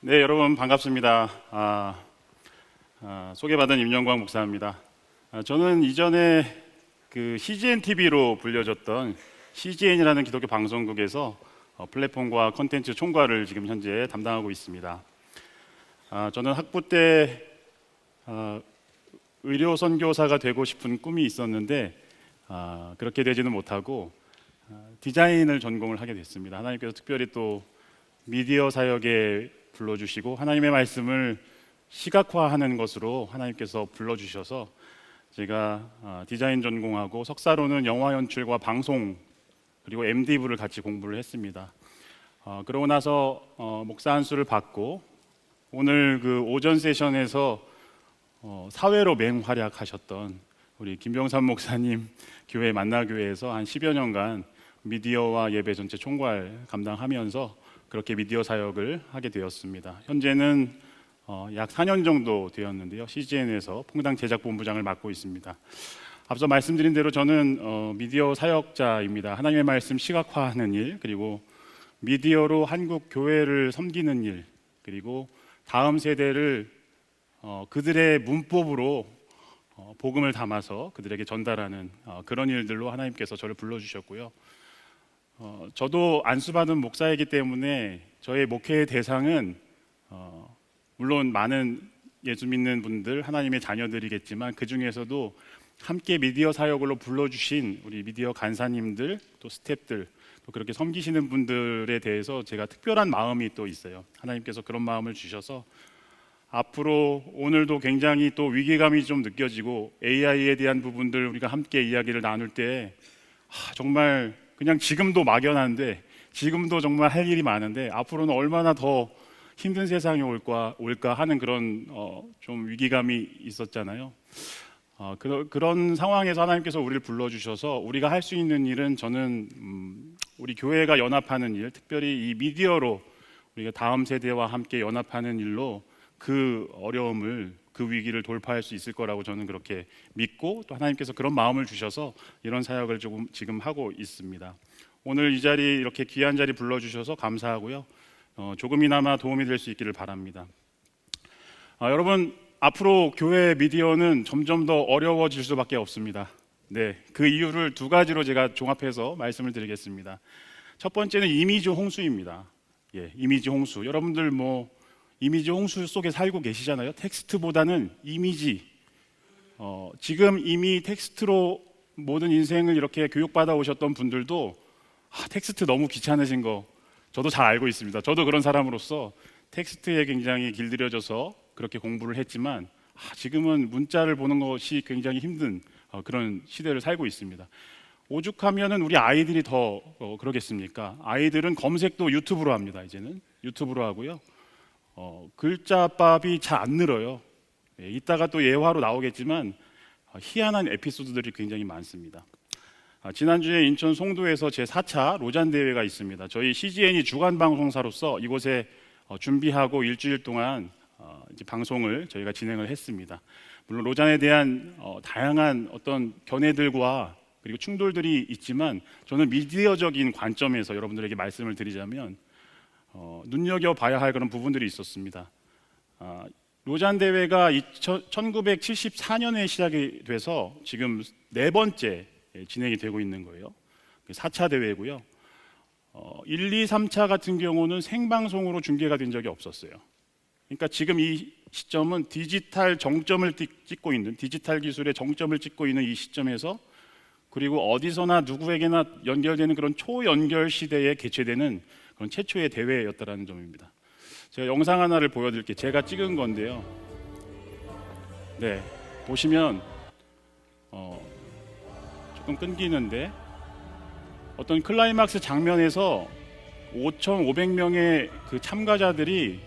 네, 여러분 반갑습니다. 소개받은 임영광 목사입니다. 저는 이전에 그 CGN TV로 불려졌던 CGN이라는 기독교 방송국에서 플랫폼과 콘텐츠 총괄을 지금 현재 담당하고 있습니다. 저는 학부 때 의료 선교사가 되고 싶은 꿈이 있었는데 그렇게 되지는 못하고 디자인을 전공을 하게 됐습니다. 하나님께서 특별히 또 미디어 사역에 불러주시고 하나님의 말씀을 시각화하는 것으로 하나님께서 불러주셔서 제가 디자인 전공하고 석사로는 영화 연출과 방송 그리고 MD부를 같이 공부를 했습니다. 그러고 나서 목사 안수를 받고 오늘 그 오전 세션에서 사회로 맹활약하셨던 우리 김병삼 목사님 교회 만나교회에서 한 10여 년간 미디어와 예배 전체 총괄 감당하면서 그렇게 미디어 사역을 하게 되었습니다. 현재는 약 4년 정도 되었는데요. CGN에서 퐁당 제작본부장을 맡고 있습니다. 앞서 말씀드린 대로 저는 미디어 사역자입니다. 하나님의 말씀 시각화하는 일, 그리고 미디어로 한국 교회를 섬기는 일, 그리고 다음 세대를 그들의 문법으로 복음을 담아서 그들에게 전달하는 그런 일들로 하나님께서 저를 불러주셨고요. 저도 안수받은 목사이기 때문에 저의 목회의 대상은 물론 많은 예수 믿는 분들, 하나님의 자녀들이겠지만 그 중에서도 함께 미디어 사역으로 불러주신 우리 미디어 간사님들, 또 스태프들, 또 그렇게 섬기시는 분들에 대해서 제가 특별한 마음이 또 있어요. 하나님께서 그런 마음을 주셔서 앞으로 오늘도 굉장히 또 위기감이 좀 느껴지고 AI에 대한 부분들 우리가 함께 이야기를 나눌 때 정말 그냥 지금도 막연한데 지금도 정말 할 일이 많은데 앞으로는 얼마나 더 힘든 세상이 올까 하는 그런 좀 위기감이 있었잖아요. 그런 상황에서 하나님께서 우리를 불러주셔서 우리가 할 수 있는 일은 저는 우리 교회가 연합하는 일, 특별히 이 미디어로 우리가 다음 세대와 함께 연합하는 일로 그 어려움을, 그 위기를 돌파할 수 있을 거라고 저는 그렇게 믿고 또 하나님께서 그런 마음을 주셔서 이런 사역을 지금 하고 있습니다. 오늘 이 자리 이렇게 귀한 자리 불러주셔서 감사하고요. 조금이나마 도움이 될 수 있기를 바랍니다. 여러분, 앞으로 교회 미디어는 점점 더 어려워질 수밖에 없습니다. 네, 그 이유를 두 가지로 제가 종합해서 말씀을 드리겠습니다. 첫 번째는 이미지 홍수입니다. 이미지 홍수. 여러분들 이미지 홍수 속에 살고 계시잖아요. 텍스트보다는 이미지. 지금 이미 텍스트로 모든 인생을 이렇게 교육받아 오셨던 분들도 텍스트 너무 귀찮으신 거 저도 잘 알고 있습니다. 저도 그런 사람으로서 텍스트에 굉장히 길들여져서 그렇게 공부를 했지만 지금은 문자를 보는 것이 굉장히 힘든 그런 시대를 살고 있습니다. 오죽하면은 우리 아이들이 더 그러겠습니까? 아이들은 검색도 유튜브로 합니다. 이제는 유튜브로 하고요. 글자밥이 잘 안 늘어요. 이따가 또 예화로 나오겠지만 희한한 에피소드들이 굉장히 많습니다. 지난주에 인천 송도에서 제4차 로잔 대회가 있습니다. 저희 CGN이 주간 방송사로서 이곳에 준비하고 일주일 동안 이제 방송을 저희가 진행을 했습니다. 물론 로잔에 대한 다양한 어떤 견해들과 그리고 충돌들이 있지만 저는 미디어적인 관점에서 여러분들에게 말씀을 드리자면 눈여겨봐야 할 그런 부분들이 있었습니다. 로잔 대회가 1974년에 시작이 돼서 지금 네 번째 진행이 되고 있는 거예요. 4차 대회고요. 1, 2, 3차 같은 경우는 생방송으로 중계가 된 적이 없었어요. 그러니까 지금 이 시점은 디지털 정점을 찍고 있는, 디지털 기술의 정점을 찍고 있는 이 시점에서 그리고 어디서나 누구에게나 연결되는 그런 초연결 시대에 개최되는 그런 최초의 대회였다는 점입니다. 제가 영상 하나를 보여드릴게요. 제가 찍은 건데요. 네, 보시면 조금 끊기는데 어떤 클라이막스 장면에서 5,500명의 그 참가자들이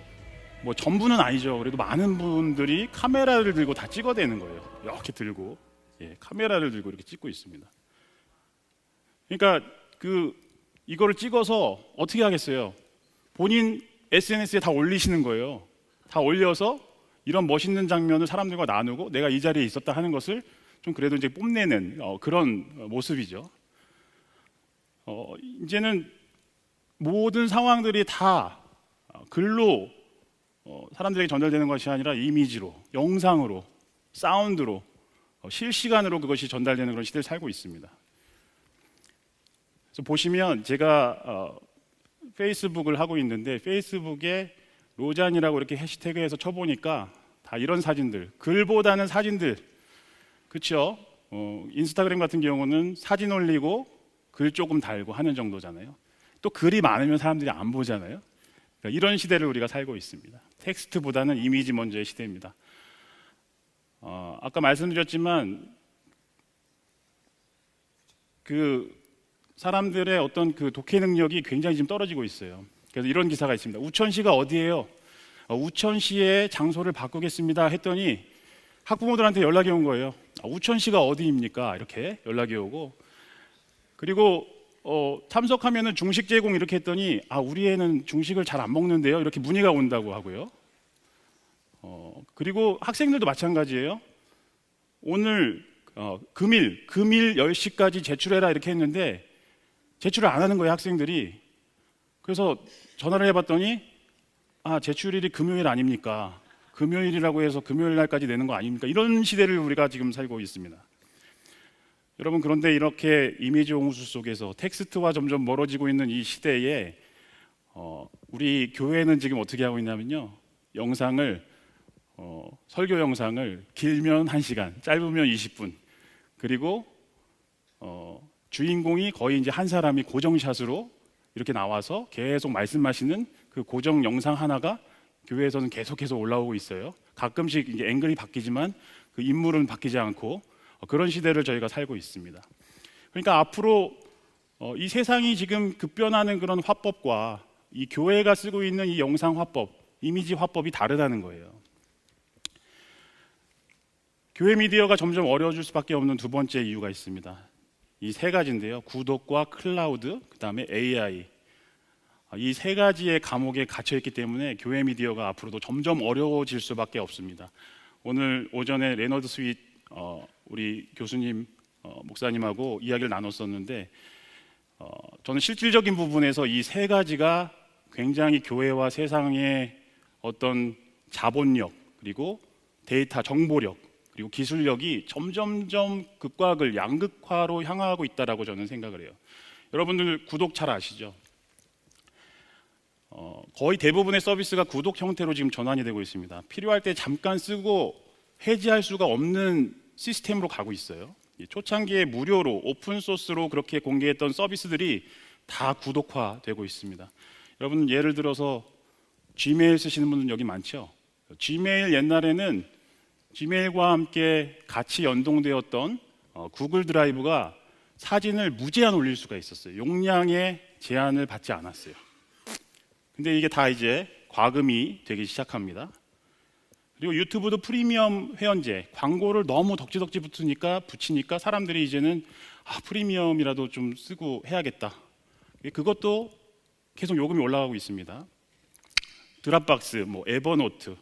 전부는 아니죠. 그래도 많은 분들이 카메라를 들고 다 찍어대는 거예요. 이렇게 들고 카메라를 들고 이렇게 찍고 있습니다. 그러니까 이거를 찍어서 어떻게 하겠어요? 본인 SNS에 다 올리시는 거예요. 다 올려서 이런 멋있는 장면을 사람들과 나누고 내가 이 자리에 있었다 하는 것을 좀 그래도 이제 뽐내는 그런 모습이죠. 이제는 모든 상황들이 다 글로 사람들에게 전달되는 것이 아니라 이미지로, 영상으로, 사운드로, 실시간으로 그것이 전달되는 그런 시대를 살고 있습니다. 그래서 보시면 제가 페이스북을 하고 있는데 페이스북에 로잔이라고 이렇게 해시태그해서 쳐보니까 다 이런 사진들, 글보다는 사진들, 그렇죠? 인스타그램 같은 경우는 사진 올리고 글 조금 달고 하는 정도잖아요. 또 글이 많으면 사람들이 안 보잖아요. 그러니까 이런 시대를 우리가 살고 있습니다. 텍스트보다는 이미지 먼저의 시대입니다. 아까 말씀드렸지만 그 사람들의 어떤 그 독해 능력이 굉장히 지금 떨어지고 있어요. 그래서 이런 기사가 있습니다. 우천시가 어디예요? 우천시의 장소를 바꾸겠습니다 했더니 학부모들한테 연락이 온 거예요. 우천시가 어디입니까? 이렇게 연락이 오고, 그리고 참석하면은 중식 제공 이렇게 했더니 우리 애는 중식을 잘 안 먹는데요, 이렇게 문의가 온다고 하고요. 그리고 학생들도 마찬가지예요. 오늘 금일 10시까지 제출해라 이렇게 했는데 제출을 안 하는 거예요, 학생들이. 그래서 전화를 해봤더니 제출일이 금요일 아닙니까? 금요일이라고 해서 금요일 날까지 내는 거 아닙니까? 이런 시대를 우리가 지금 살고 있습니다. 여러분, 그런데 이렇게 이미지 홍수 속에서 텍스트와 점점 멀어지고 있는 이 시대에 우리 교회는 지금 어떻게 하고 있냐면요, 영상을 설교 영상을 길면 1시간, 짧으면 20분, 그리고 주인공이 거의 이제 한 사람이 고정샷으로 이렇게 나와서 계속 말씀하시는 그 고정 영상 하나가 교회에서는 계속해서 올라오고 있어요. 가끔씩 이제 앵글이 바뀌지만 그 인물은 바뀌지 않고 그런 시대를 저희가 살고 있습니다. 그러니까 앞으로 이 세상이 지금 급변하는 그런 화법과 이 교회가 쓰고 있는 이 영상 화법, 이미지 화법이 다르다는 거예요. 교회 미디어가 점점 어려워질 수밖에 없는 두 번째 이유가 있습니다. 이 세 가지인데요. 구독과 클라우드, 그 다음에 AI. 이 세 가지의 감옥에 갇혀있기 때문에 교회 미디어가 앞으로도 점점 어려워질 수밖에 없습니다. 오늘 오전에 레너드 스윗 우리 교수님, 목사님하고 이야기를 나눴었는데 저는 실질적인 부분에서 이 세 가지가 굉장히 교회와 세상의 어떤 자본력, 그리고 데이터 정보력, 그리고 기술력이 점점점 극과 극 양극화로 향하고 있다라고 저는 생각을 해요. 여러분들 구독 잘 아시죠? 거의 대부분의 서비스가 구독 형태로 지금 전환이 되고 있습니다. 필요할 때 잠깐 쓰고 해지할 수가 없는 시스템으로 가고 있어요. 초창기에 무료로 오픈 소스로 그렇게 공개했던 서비스들이 다 구독화되고 있습니다. 여러분, 예를 들어서 지메일 쓰시는 분들 여기 많죠? 지메일, 옛날에는 지메일과 함께 같이 연동되었던 구글 드라이브가 사진을 무제한 올릴 수가 있었어요. 용량의 제한을 받지 않았어요. 근데 이게 다 이제 과금이 되기 시작합니다. 그리고 유튜브도 프리미엄 회원제, 광고를 너무 덕지덕지 붙이니까 사람들이 이제는 프리미엄이라도 좀 쓰고 해야겠다. 그것도 계속 요금이 올라가고 있습니다. 드랍박스, 에버노트,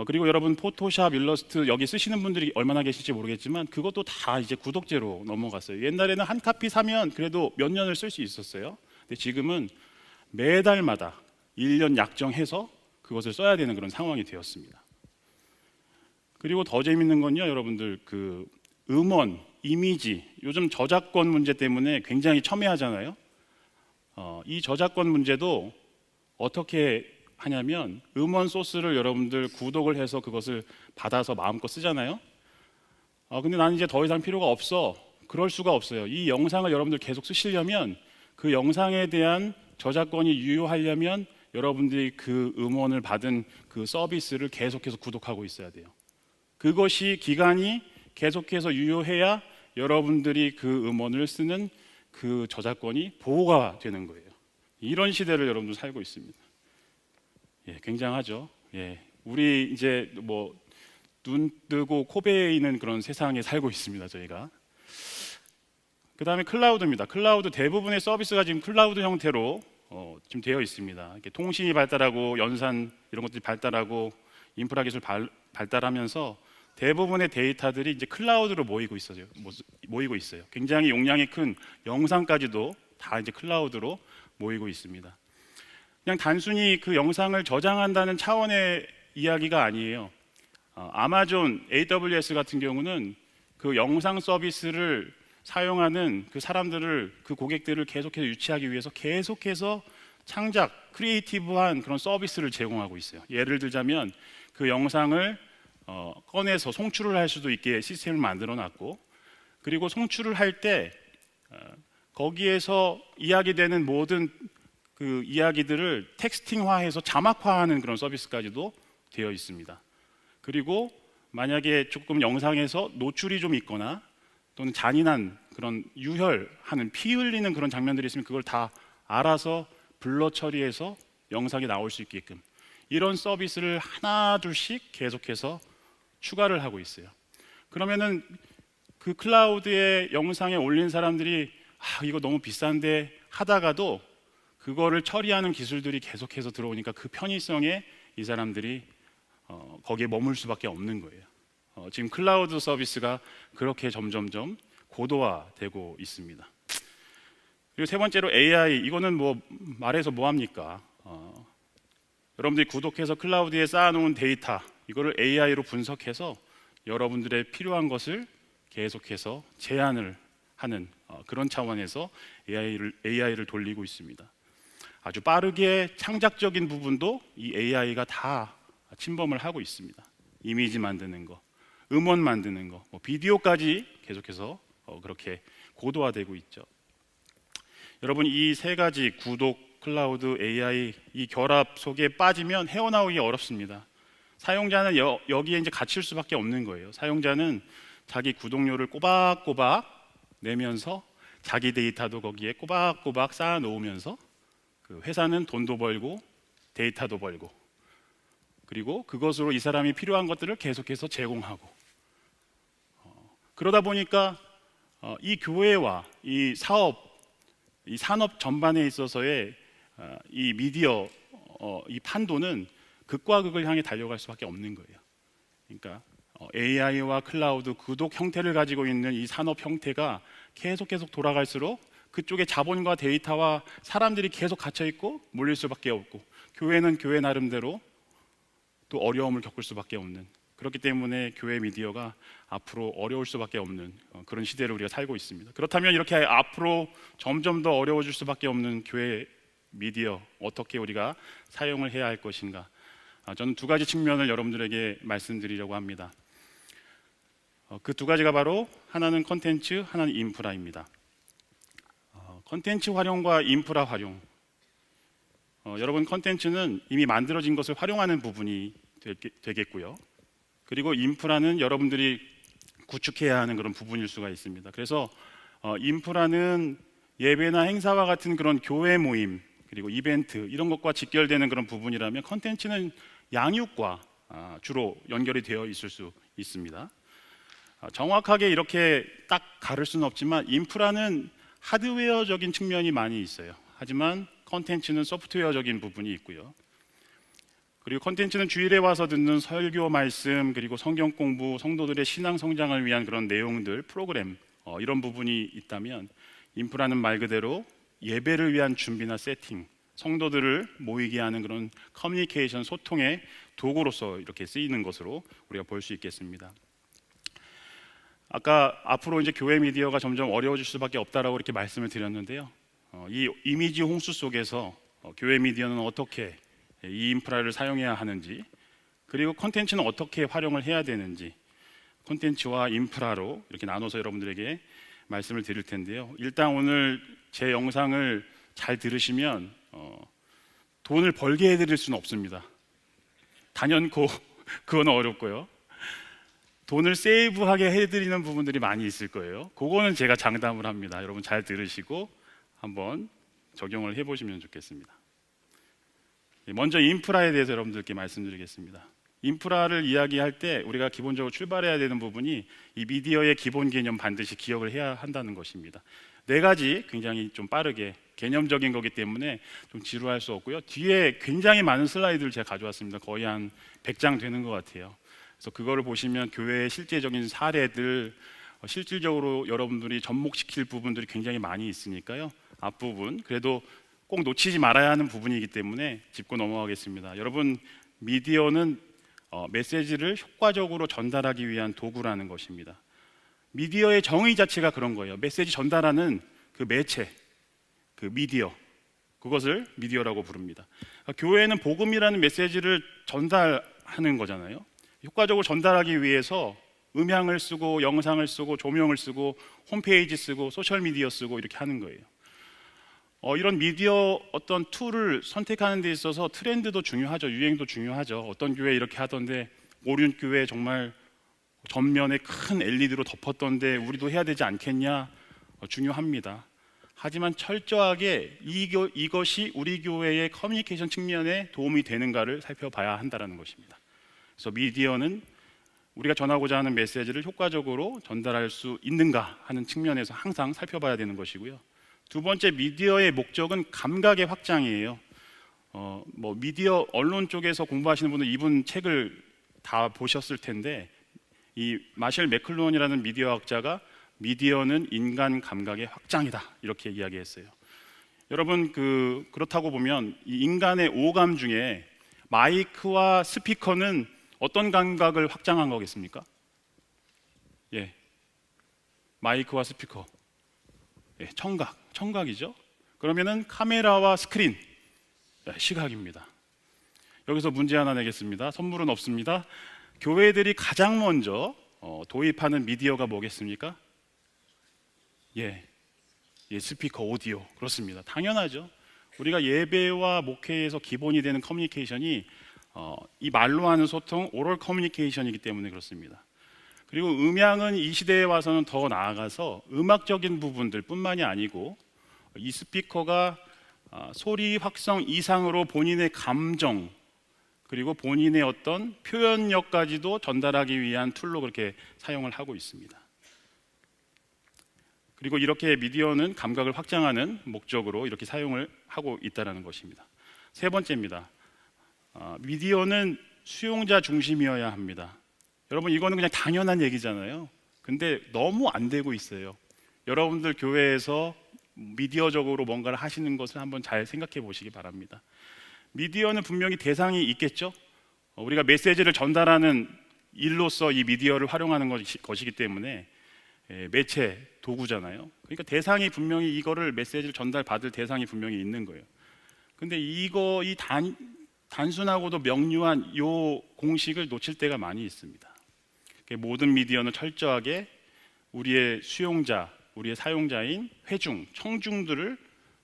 그리고 여러분 포토샵, 일러스트 여기 쓰시는 분들이 얼마나 계실지 모르겠지만 그것도 다 이제 구독제로 넘어갔어요. 옛날에는 한 카피 사면 그래도 몇 년을 쓸 수 있었어요. 근데 지금은 매달마다 1년 약정해서 그것을 써야 되는 그런 상황이 되었습니다. 그리고 더 재밌는 건요, 여러분들 그 음원, 이미지, 요즘 저작권 문제 때문에 굉장히 첨예하잖아요. 이 저작권 문제도 어떻게 하냐면 음원 소스를 여러분들 구독을 해서 그것을 받아서 마음껏 쓰잖아요. 근데 나는 이제 더 이상 필요가 없어. 그럴 수가 없어요. 이 영상을 여러분들 계속 쓰시려면 그 영상에 대한 저작권이 유효하려면 여러분들이 그 음원을 받은 그 서비스를 계속해서 구독하고 있어야 돼요. 그것이 기간이 계속해서 유효해야 여러분들이 그 음원을 쓰는 그 저작권이 보호가 되는 거예요. 이런 시대를 여러분들 살고 있습니다. 굉장하죠. 우리 이제 눈 뜨고 코 베이는 그런 세상에 살고 있습니다, 저희가. 그 다음에 클라우드입니다. 클라우드 대부분의 서비스가 지금 클라우드 형태로 지금 되어 있습니다. 이렇게 통신이 발달하고 연산 이런 것들이 발달하고 인프라 기술 발달하면서 대부분의 데이터들이 이제 클라우드로 모이고 있어요. 굉장히 용량이 큰 영상까지도 다 이제 클라우드로 모이고 있습니다. 그냥 단순히 그 영상을 저장한다는 차원의 이야기가 아니에요. 아마존 AWS 같은 경우는 그 영상 서비스를 사용하는 그 사람들을, 그 고객들을 계속해서 유치하기 위해서 계속해서 창작, 크리에이티브한 그런 서비스를 제공하고 있어요. 예를 들자면 그 영상을 꺼내서 송출을 할 수도 있게 시스템을 만들어 놨고, 그리고 송출을 할 때 거기에서 이야기되는 모든 그 이야기들을 텍스팅화해서 자막화하는 그런 서비스까지도 되어 있습니다. 그리고 만약에 조금 영상에서 노출이 좀 있거나 또는 잔인한 그런 유혈하는 피 흘리는 그런 장면들이 있으면 그걸 다 알아서 블러 처리해서 영상이 나올 수 있게끔 이런 서비스를 하나 둘씩 계속해서 추가를 하고 있어요. 그러면은 그 클라우드에 영상에 올린 사람들이 이거 너무 비싼데 하다가도 그거를 처리하는 기술들이 계속해서 들어오니까 그 편의성에 이 사람들이 거기에 머물 수밖에 없는 거예요. 지금 클라우드 서비스가 그렇게 점점점 고도화되고 있습니다. 그리고 세 번째로 AI, 이거는 뭐 말해서 뭐합니까? 여러분들이 구독해서 클라우드에 쌓아놓은 데이터, 이거를 AI로 분석해서 여러분들의 필요한 것을 계속해서 제안을 하는 그런 차원에서 AI를 돌리고 있습니다. 아주 빠르게 창작적인 부분도 이 AI가 다 침범을 하고 있습니다. 이미지 만드는 거, 음원 만드는 거, 비디오까지 계속해서 그렇게 고도화되고 있죠. 여러분, 이 세 가지 구독, 클라우드, AI 이 결합 속에 빠지면 헤어나오기 어렵습니다. 사용자는 여기에 이제 갇힐 수밖에 없는 거예요. 사용자는 자기 구독료를 꼬박꼬박 내면서 자기 데이터도 거기에 꼬박꼬박 쌓아 놓으면서 그 회사는 돈도 벌고 데이터도 벌고, 그리고 그것으로 이 사람이 필요한 것들을 계속해서 제공하고, 그러다 보니까 이 교회와 이 사업, 이 산업 전반에 있어서의 이 미디어 이 판도는 극과 극을 향해 달려갈 수밖에 없는 거예요. 그러니까 AI와 클라우드, 구독 형태를 가지고 있는 이 산업 형태가 계속 돌아갈수록 그쪽에 자본과 데이터와 사람들이 계속 갇혀 있고 몰릴 수밖에 없고, 교회는 교회 나름대로 또 어려움을 겪을 수밖에 없는, 그렇기 때문에 교회 미디어가 앞으로 어려울 수밖에 없는 그런 시대를 우리가 살고 있습니다. 그렇다면 이렇게 앞으로 점점 더 어려워질 수밖에 없는 교회 미디어, 어떻게 우리가 사용을 해야 할 것인가? 저는 두 가지 측면을 여러분들에게 말씀드리려고 합니다. 그 두 가지가 바로 하나는 컨텐츠, 하나는 인프라입니다. 컨텐츠 활용과 인프라 활용. 여러분, 컨텐츠는 이미 만들어진 것을 활용하는 부분이 되겠고요. 그리고 인프라는 여러분들이 구축해야 하는 그런 부분일 수가 있습니다. 그래서 인프라는 예배나 행사와 같은 그런 교회 모임, 그리고 이벤트 이런 것과 직결되는 그런 부분이라면, 컨텐츠는 양육과 주로 연결이 되어 있을 수 있습니다. 정확하게 이렇게 딱 가를 수는 없지만 인프라는 하드웨어적인 측면이 많이 있어요. 하지만 컨텐츠는 소프트웨어적인 부분이 있고요. 그리고 컨텐츠는 주일에 와서 듣는 설교 말씀, 그리고 성경 공부, 성도들의 신앙 성장을 위한 그런 내용들, 프로그램, 이런 부분이 있다면, 인프라는 말 그대로 예배를 위한 준비나 세팅, 성도들을 모이게 하는 그런 커뮤니케이션, 소통의 도구로서 이렇게 쓰이는 것으로 우리가 볼 수 있겠습니다. 아까 앞으로 이제 교회 미디어가 점점 어려워질 수밖에 없다라고 이렇게 말씀을 드렸는데요. 이 이미지 홍수 속에서 교회 미디어는 어떻게 이 인프라를 사용해야 하는지, 그리고 콘텐츠는 어떻게 활용을 해야 되는지, 콘텐츠와 인프라로 이렇게 나눠서 여러분들에게 말씀을 드릴 텐데요. 일단 오늘 제 영상을 잘 들으시면 돈을 벌게 해드릴 수는 없습니다. 단연코 그건 어렵고요. 돈을 세이브하게 해드리는 부분들이 많이 있을 거예요. 그거는 제가 장담을 합니다. 여러분 잘 들으시고 한번 적용을 해보시면 좋겠습니다. 먼저 인프라에 대해서 여러분들께 말씀드리겠습니다. 인프라를 이야기할 때 우리가 기본적으로 출발해야 되는 부분이 이 미디어의 기본 개념 반드시 기억을 해야 한다는 것입니다. 네 가지 굉장히 좀 빠르게 개념적인 거기 때문에 좀 지루할 수 없고요. 뒤에 굉장히 많은 슬라이드를 제가 가져왔습니다. 거의 한 100장 되는 것 같아요. 그래서 그거를 보시면 교회의 실제적인 사례들, 실질적으로 여러분들이 접목시킬 부분들이 굉장히 많이 있으니까요. 앞부분 그래도 꼭 놓치지 말아야 하는 부분이기 때문에 짚고 넘어가겠습니다. 여러분, 미디어는 메시지를 효과적으로 전달하기 위한 도구라는 것입니다. 미디어의 정의 자체가 그런 거예요. 메시지 전달하는 그 매체, 그 미디어, 그것을 미디어라고 부릅니다. 교회는 복음이라는 메시지를 전달하는 거잖아요. 효과적으로 전달하기 위해서 음향을 쓰고 영상을 쓰고 조명을 쓰고 홈페이지 쓰고 소셜미디어 쓰고 이렇게 하는 거예요. 이런 미디어 어떤 툴을 선택하는 데 있어서 트렌드도 중요하죠. 유행도 중요하죠. 어떤 교회 이렇게 하던데 오륜교회 정말 전면에 큰 LED로 덮었던데 우리도 해야 되지 않겠냐? 중요합니다. 하지만 철저하게 이것이 우리 교회의 커뮤니케이션 측면에 도움이 되는가를 살펴봐야 한다는 것입니다. 그래서 미디어는 우리가 전하고자 하는 메시지를 효과적으로 전달할 수 있는가 하는 측면에서 항상 살펴봐야 되는 것이고요. 두 번째, 미디어의 목적은 감각의 확장이에요. 미디어 언론 쪽에서 공부하시는 분은 이분 책을 다 보셨을 텐데, 이 마셜 맥클루언이라는 미디어 학자가 미디어는 인간 감각의 확장이다 이렇게 이야기했어요. 여러분, 그렇다고 보면 이 인간의 오감 중에 마이크와 스피커는 어떤 감각을 확장한 거겠습니까? 마이크와 스피커, 청각이죠. 그러면은 카메라와 스크린, 시각입니다. 여기서 문제 하나 내겠습니다. 선물은 없습니다. 교회들이 가장 먼저 도입하는 미디어가 뭐겠습니까? 스피커, 오디오. 그렇습니다. 당연하죠. 우리가 예배와 목회에서 기본이 되는 커뮤니케이션이 이 말로 하는 소통, 오럴 커뮤니케이션이기 때문에 그렇습니다. 그리고 음향은 이 시대에 와서는 더 나아가서 음악적인 부분들 뿐만이 아니고 이 스피커가 소리 확성 이상으로 본인의 감정 그리고 본인의 어떤 표현력까지도 전달하기 위한 툴로 그렇게 사용을 하고 있습니다. 그리고 이렇게 미디어는 감각을 확장하는 목적으로 이렇게 사용을 하고 있다는 것입니다. 세 번째입니다. 미디어는 수용자 중심이어야 합니다. 여러분, 이거는 그냥 당연한 얘기잖아요. 근데 너무 안 되고 있어요. 여러분들 교회에서 미디어적으로 뭔가를 하시는 것을 한번 잘 생각해 보시기 바랍니다. 미디어는 분명히 대상이 있겠죠. 우리가 메시지를 전달하는 일로서 이 미디어를 활용하는 것이기 때문에 매체, 도구잖아요. 그러니까 대상이 분명히 이거를 메시지를 전달받을 대상이 분명히 있는 거예요. 근데 이 단순하고도 명료한 이 공식을 놓칠 때가 많이 있습니다. 모든 미디어는 철저하게 우리의 수용자, 우리의 사용자인 회중, 청중들을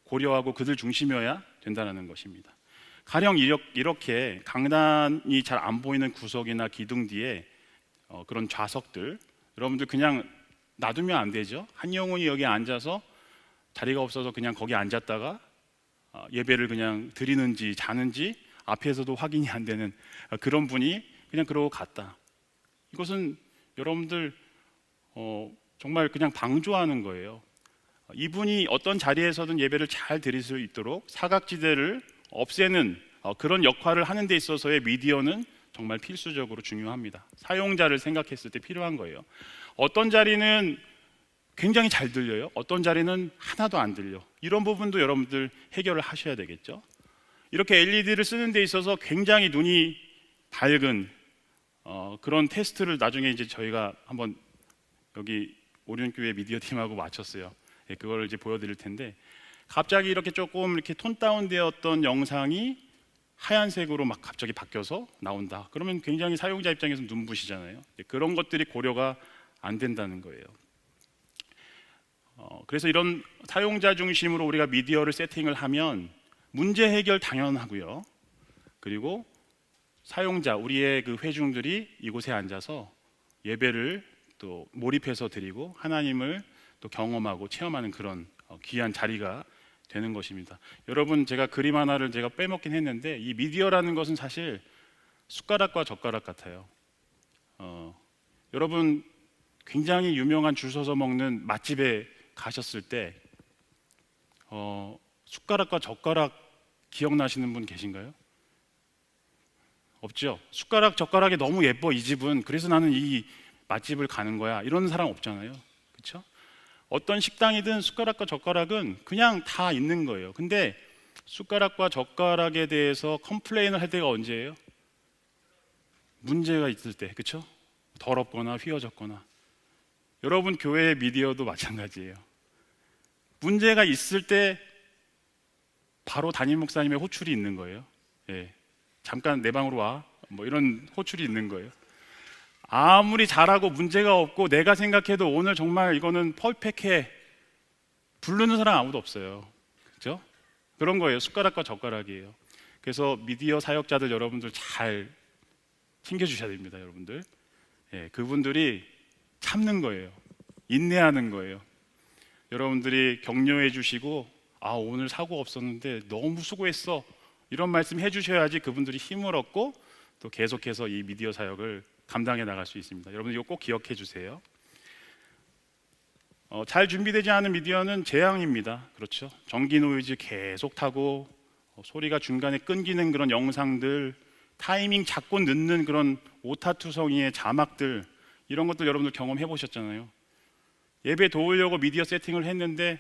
고려하고 그들 중심이어야 된다는 것입니다. 가령 이렇게 강단이 잘 안 보이는 구석이나 기둥 뒤에 그런 좌석들, 여러분들 그냥 놔두면 안 되죠. 한 영혼이 여기 앉아서 자리가 없어서 그냥 거기 앉았다가 예배를 그냥 드리는지 자는지 앞에서도 확인이 안 되는 그런 분이 그냥 그러고 갔다. 이것은 여러분들 정말 그냥 방조하는 거예요. 이분이 어떤 자리에서든 예배를 잘 드릴 수 있도록 사각지대를 없애는 그런 역할을 하는 데 있어서의 미디어는 정말 필수적으로 중요합니다. 사용자를 생각했을 때 필요한 거예요. 어떤 자리는 굉장히 잘 들려요. 어떤 자리는 하나도 안 들려. 이런 부분도 여러분들 해결을 하셔야 되겠죠. 이렇게 LED를 쓰는 데 있어서 굉장히 눈이 밝은 그런 테스트를 나중에 이제 저희가 한번 여기 오륜교회 미디어 팀하고 마쳤어요. 그걸 이제 보여드릴 텐데, 갑자기 이렇게 조금 이렇게 톤 다운되었던 영상이 하얀색으로 막 갑자기 바뀌어서 나온다. 그러면 굉장히 사용자 입장에서 눈부시잖아요. 그런 것들이 고려가 안 된다는 거예요. 그래서 이런 사용자 중심으로 우리가 미디어를 세팅을 하면 문제 해결 당연하고요. 그리고 사용자, 우리의 그 회중들이 이곳에 앉아서 예배를 또 몰입해서 드리고 하나님을 또 경험하고 체험하는 그런 귀한 자리가 되는 것입니다. 여러분, 제가 그림 하나를 제가 빼먹긴 했는데 이 미디어라는 것은 사실 숟가락과 젓가락 같아요. 여러분, 굉장히 유명한 줄 서서 먹는 맛집에 가셨을 때 숟가락과 젓가락 기억나시는 분 계신가요? 없죠? 숟가락 젓가락이 너무 예뻐 이 집은, 그래서 나는 이 맛집을 가는 거야, 이런 사람 없잖아요. 그렇죠? 어떤 식당이든 숟가락과 젓가락은 그냥 다 있는 거예요. 근데 숟가락과 젓가락에 대해서 컴플레인을 할 때가 언제예요? 문제가 있을 때, 그렇죠? 더럽거나 휘어졌거나. 여러분 교회의 미디어도 마찬가지예요. 문제가 있을 때 바로 담임 목사님의 호출이 있는 거예요. 예, 잠깐 내 방으로 와, 뭐 이런 호출이 있는 거예요. 아무리 잘하고 문제가 없고 내가 생각해도 오늘 정말 이거는 퍼펙해, 부르는 사람 아무도 없어요. 그렇죠? 그런 거예요. 숟가락과 젓가락이에요. 그래서 미디어 사역자들 여러분들 잘 챙겨주셔야 됩니다. 여러분들, 예, 그분들이 참는 거예요. 인내하는 거예요. 여러분들이 격려해 주시고, 아, 오늘 사고 없었는데 너무 수고했어, 이런 말씀 해주셔야지 그분들이 힘을 얻고 또 계속해서 이 미디어 사역을 감당해 나갈 수 있습니다. 여러분 이거 꼭 기억해 주세요. 잘 준비되지 않은 미디어는 재앙입니다. 그렇죠? 전기 노이즈 계속 타고 소리가 중간에 끊기는 그런 영상들, 타이밍 잡고 늦는 그런 오타투성이의 자막들, 이런 것들 여러분들 경험해 보셨잖아요. 예배 도우려고 미디어 세팅을 했는데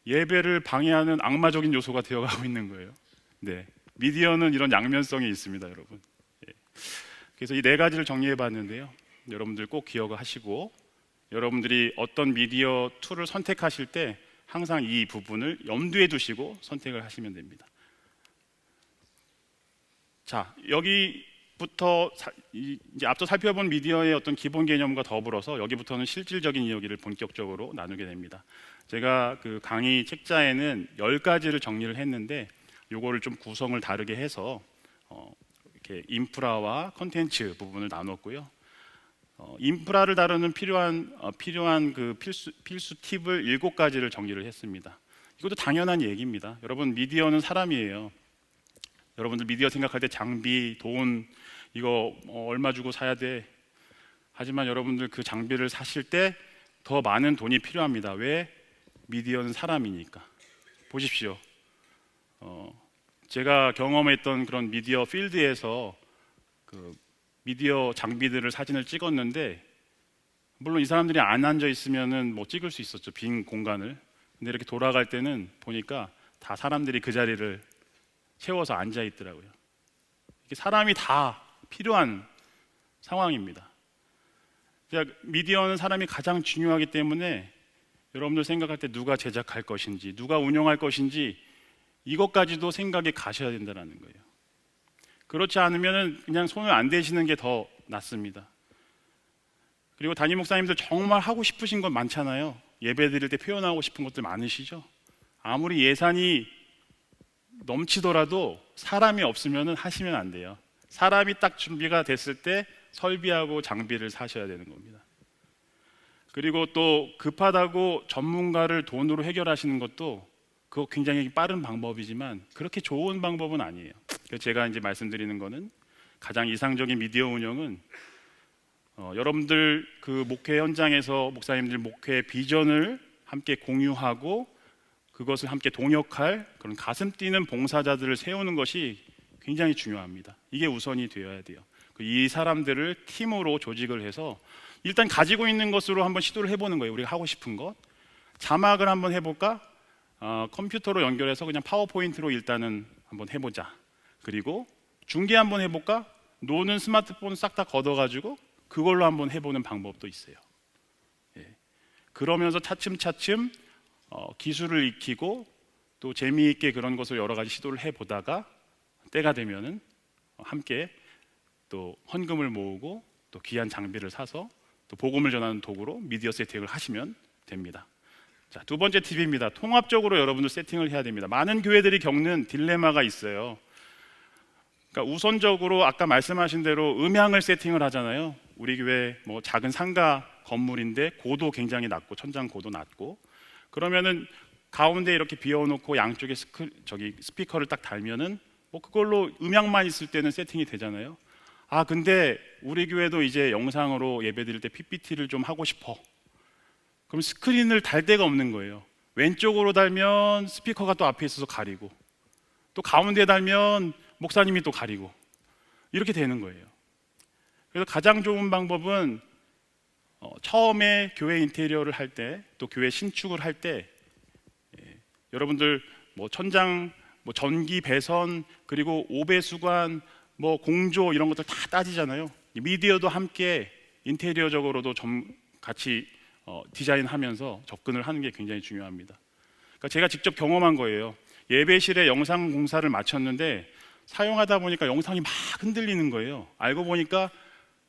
예배를 방해하는 악마적인 요소가 되어가고 있는 거예요. 네, 미디어는 이런 양면성이 있습니다, 여러분. 예. 그래서 이 네 가지를 정리해 봤는데요. 여러분들 꼭 기억하시고, 여러분들이 어떤 미디어 툴을 선택하실 때 항상 이 부분을 염두에 두시고 선택을 하시면 됩니다. 자, 여기부터 이제 앞서 살펴본 미디어의 어떤 기본 개념과 더불어서 여기부터는 실질적인 이야기를 본격적으로 나누게 됩니다. 제가 그 강의 책자에는 10가지를 정리를 했는데 요거를 좀 구성을 다르게 해서 이렇게 인프라와 컨텐츠 부분을 나눴고요. 인프라를 다루는 필요한 그 필수 팁을 7가지를 정리를 했습니다. 이것도 당연한 얘기입니다. 여러분, 미디어는 사람이에요. 여러분들 미디어 생각할 때 장비, 돈, 이거 얼마 주고 사야 돼. 하지만 여러분들 그 장비를 사실 때 더 많은 돈이 필요합니다. 왜? 미디어는 사람이니까. 보십시오. 제가 경험했던 그런 미디어 필드에서 그 미디어 장비들을 사진을 찍었는데, 물론 이 사람들이 안 앉아 있으면은 뭐 찍을 수 있었죠, 빈 공간을. 근데 이렇게 돌아갈 때는 보니까 다 사람들이 그 자리를 채워서 앉아 있더라고요. 이게 사람이 다 필요한 상황입니다. 미디어는 사람이 가장 중요하기 때문에 여러분들 생각할 때 누가 제작할 것인지, 누가 운영할 것인지, 이것까지도 생각에 가셔야 된다는 거예요. 그렇지 않으면 그냥 손을 안 대시는 게 더 낫습니다. 그리고 담임 목사님들 정말 하고 싶으신 건 많잖아요. 예배 드릴 때 표현하고 싶은 것들 많으시죠? 아무리 예산이 넘치더라도 사람이 없으면 하시면 안 돼요. 사람이 딱 준비가 됐을 때 설비하고 장비를 사셔야 되는 겁니다. 그리고 또 급하다고 전문가를 돈으로 해결하시는 것도 그거 굉장히 빠른 방법이지만 그렇게 좋은 방법은 아니에요. 그래서 제가 이제 말씀드리는 거는, 가장 이상적인 미디어 운영은 여러분들 그 목회 현장에서 목사님들 목회 비전을 함께 공유하고 그것을 함께 동역할 그런 가슴 뛰는 봉사자들을 세우는 것이 굉장히 중요합니다. 이게 우선이 되어야 돼요. 이 사람들을 팀으로 조직을 해서 일단 가지고 있는 것으로 한번 시도를 해보는 거예요. 우리가 하고 싶은 것, 자막을 한번 해볼까? 컴퓨터로 연결해서 그냥 파워포인트로 일단은 한번 해보자. 그리고 중계 한번 해볼까? 노는 스마트폰 싹 다 걷어가지고 그걸로 한번 해보는 방법도 있어요. 예. 그러면서 차츰차츰 기술을 익히고 또 재미있게 그런 것을 여러 가지 시도를 해보다가 때가 되면은 함께 또 헌금을 모으고 또 귀한 장비를 사서 또 복음을 전하는 도구로 미디어 세팅을 하시면 됩니다. 자, 두 번째 팁입니다. 통합적으로 여러분들 세팅을 해야 됩니다. 많은 교회들이 겪는 딜레마가 있어요. 그러니까 우선적으로 아까 말씀하신 대로 음향을 세팅을 하잖아요. 우리 교회 뭐 작은 상가 건물인데 고도 굉장히 낮고 천장 고도 낮고, 그러면은 가운데 이렇게 비워놓고 양쪽에 스피커를 딱 달면은 뭐 그걸로 음향만 있을 때는 세팅이 되잖아요. 근데 우리 교회도 이제 영상으로 예배드릴 때 PPT를 좀 하고 싶어. 그럼 스크린을 달 데가 없는 거예요. 왼쪽으로 달면 스피커가 또 앞에 있어서 가리고, 또 가운데 달면 목사님이 또 가리고, 이렇게 되는 거예요. 그래서 가장 좋은 방법은 처음에 교회 인테리어를 할 때, 또 교회 신축을 할 때 여러분들 뭐 천장 뭐 전기 배선 그리고 오배수관 뭐 공조 이런 것들 다 따지잖아요. 미디어도 함께 인테리어적으로도 같이 디자인하면서 접근을 하는 게 굉장히 중요합니다. 그러니까 제가 직접 경험한 거예요. 예배실에 영상 공사를 마쳤는데 사용하다 보니까 영상이 막 흔들리는 거예요. 알고 보니까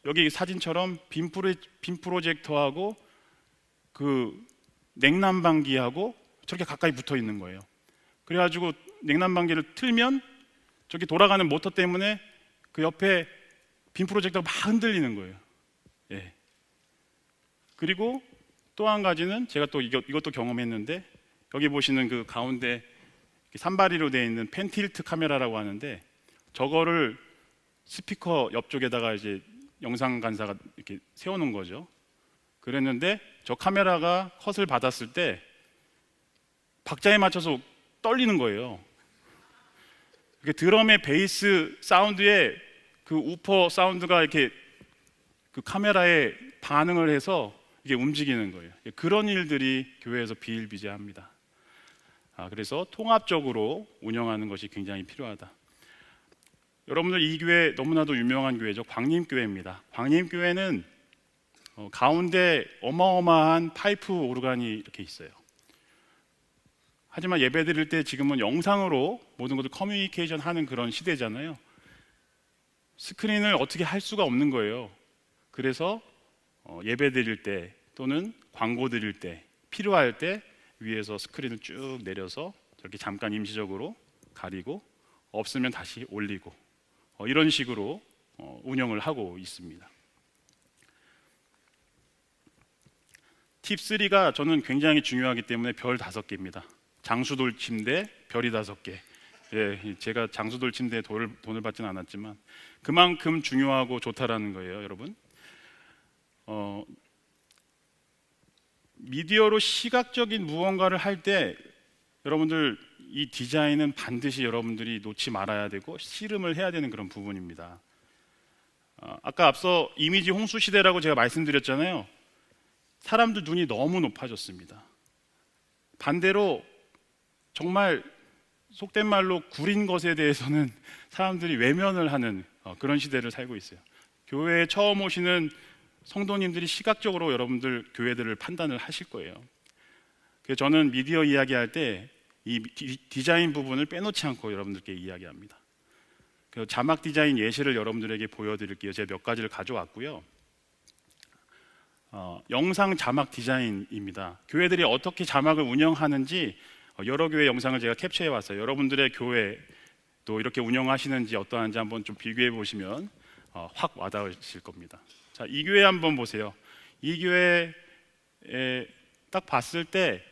여기 사진처럼 빔 프로젝터하고 그 냉난방기하고 저렇게 가까이 붙어 있는 거예요. 그래가지고 냉난방기를 틀면 저기 돌아가는 모터 때문에 그 옆에 빔 프로젝터가 막 흔들리는 거예요. 예. 그리고 또 한 가지는 제가 또 이것도 경험했는데, 여기 보시는 그 가운데 산발이로 되어 있는 펜틸트 카메라라고 하는데, 저거를 스피커 옆쪽에다가 이제 영상 간사가 이렇게 세워놓은 거죠. 그랬는데 저 카메라가 컷을 받았을 때 박자에 맞춰서 떨리는 거예요. 드럼의 베이스 사운드에 그 우퍼 사운드가 이렇게 그 카메라에 반응을 해서 이게 움직이는 거예요. 그런 일들이 교회에서 비일비재합니다. 그래서 통합적으로 운영하는 것이 굉장히 필요하다. 여러분들, 이 교회 너무나도 유명한 교회죠. 광림교회입니다. 광림교회는 가운데 어마어마한 파이프 오르간이 이렇게 있어요. 하지만 예배 드릴 때 지금은 영상으로 모든 것을 커뮤니케이션 하는 그런 시대잖아요. 스크린을 어떻게 할 수가 없는 거예요. 그래서 예배 드릴 때 또는 광고 드릴 때 필요할 때 위에서 스크린을 쭉 내려서 저렇게 잠깐 임시적으로 가리고 없으면 다시 올리고 이런 식으로 운영을 하고 있습니다. 팁 3가 저는 굉장히 중요하기 때문에 별 5개입니다. 장수돌 침대 별이 5개. 예, 제가 장수돌 침대에 돈을 받지는 않았지만 그만큼 중요하고 좋다라는 거예요, 여러분. 미디어로 시각적인 무언가를 할 때 여러분들, 이 디자인은 반드시 여러분들이 놓지 말아야 되고 씨름을 해야 되는 그런 부분입니다. 아까 앞서 이미지 홍수 시대라고 제가 말씀드렸잖아요. 사람들 눈이 너무 높아졌습니다. 반대로 정말 속된 말로 구린 것에 대해서는 사람들이 외면을 하는 그런 시대를 살고 있어요. 교회에 처음 오시는 성도님들이 시각적으로 여러분들 교회들을 판단을 하실 거예요. 그래서 저는 미디어 이야기할 때 이 디자인 부분을 빼놓지 않고 여러분들께 이야기합니다. 그래서 자막 디자인 예시를 여러분들에게 보여드릴게요. 제가 몇 가지를 가져왔고요. 영상 자막 디자인입니다. 교회들이 어떻게 자막을 운영하는지 여러 교회 영상을 제가 캡처해 왔어요. 여러분들의 교회 또 이렇게 운영하시는지 어떠한지 한번 좀 비교해 보시면 확 와닿으실 겁니다. 자, 이 교회 한번 보세요. 이 교회에 딱 봤을 때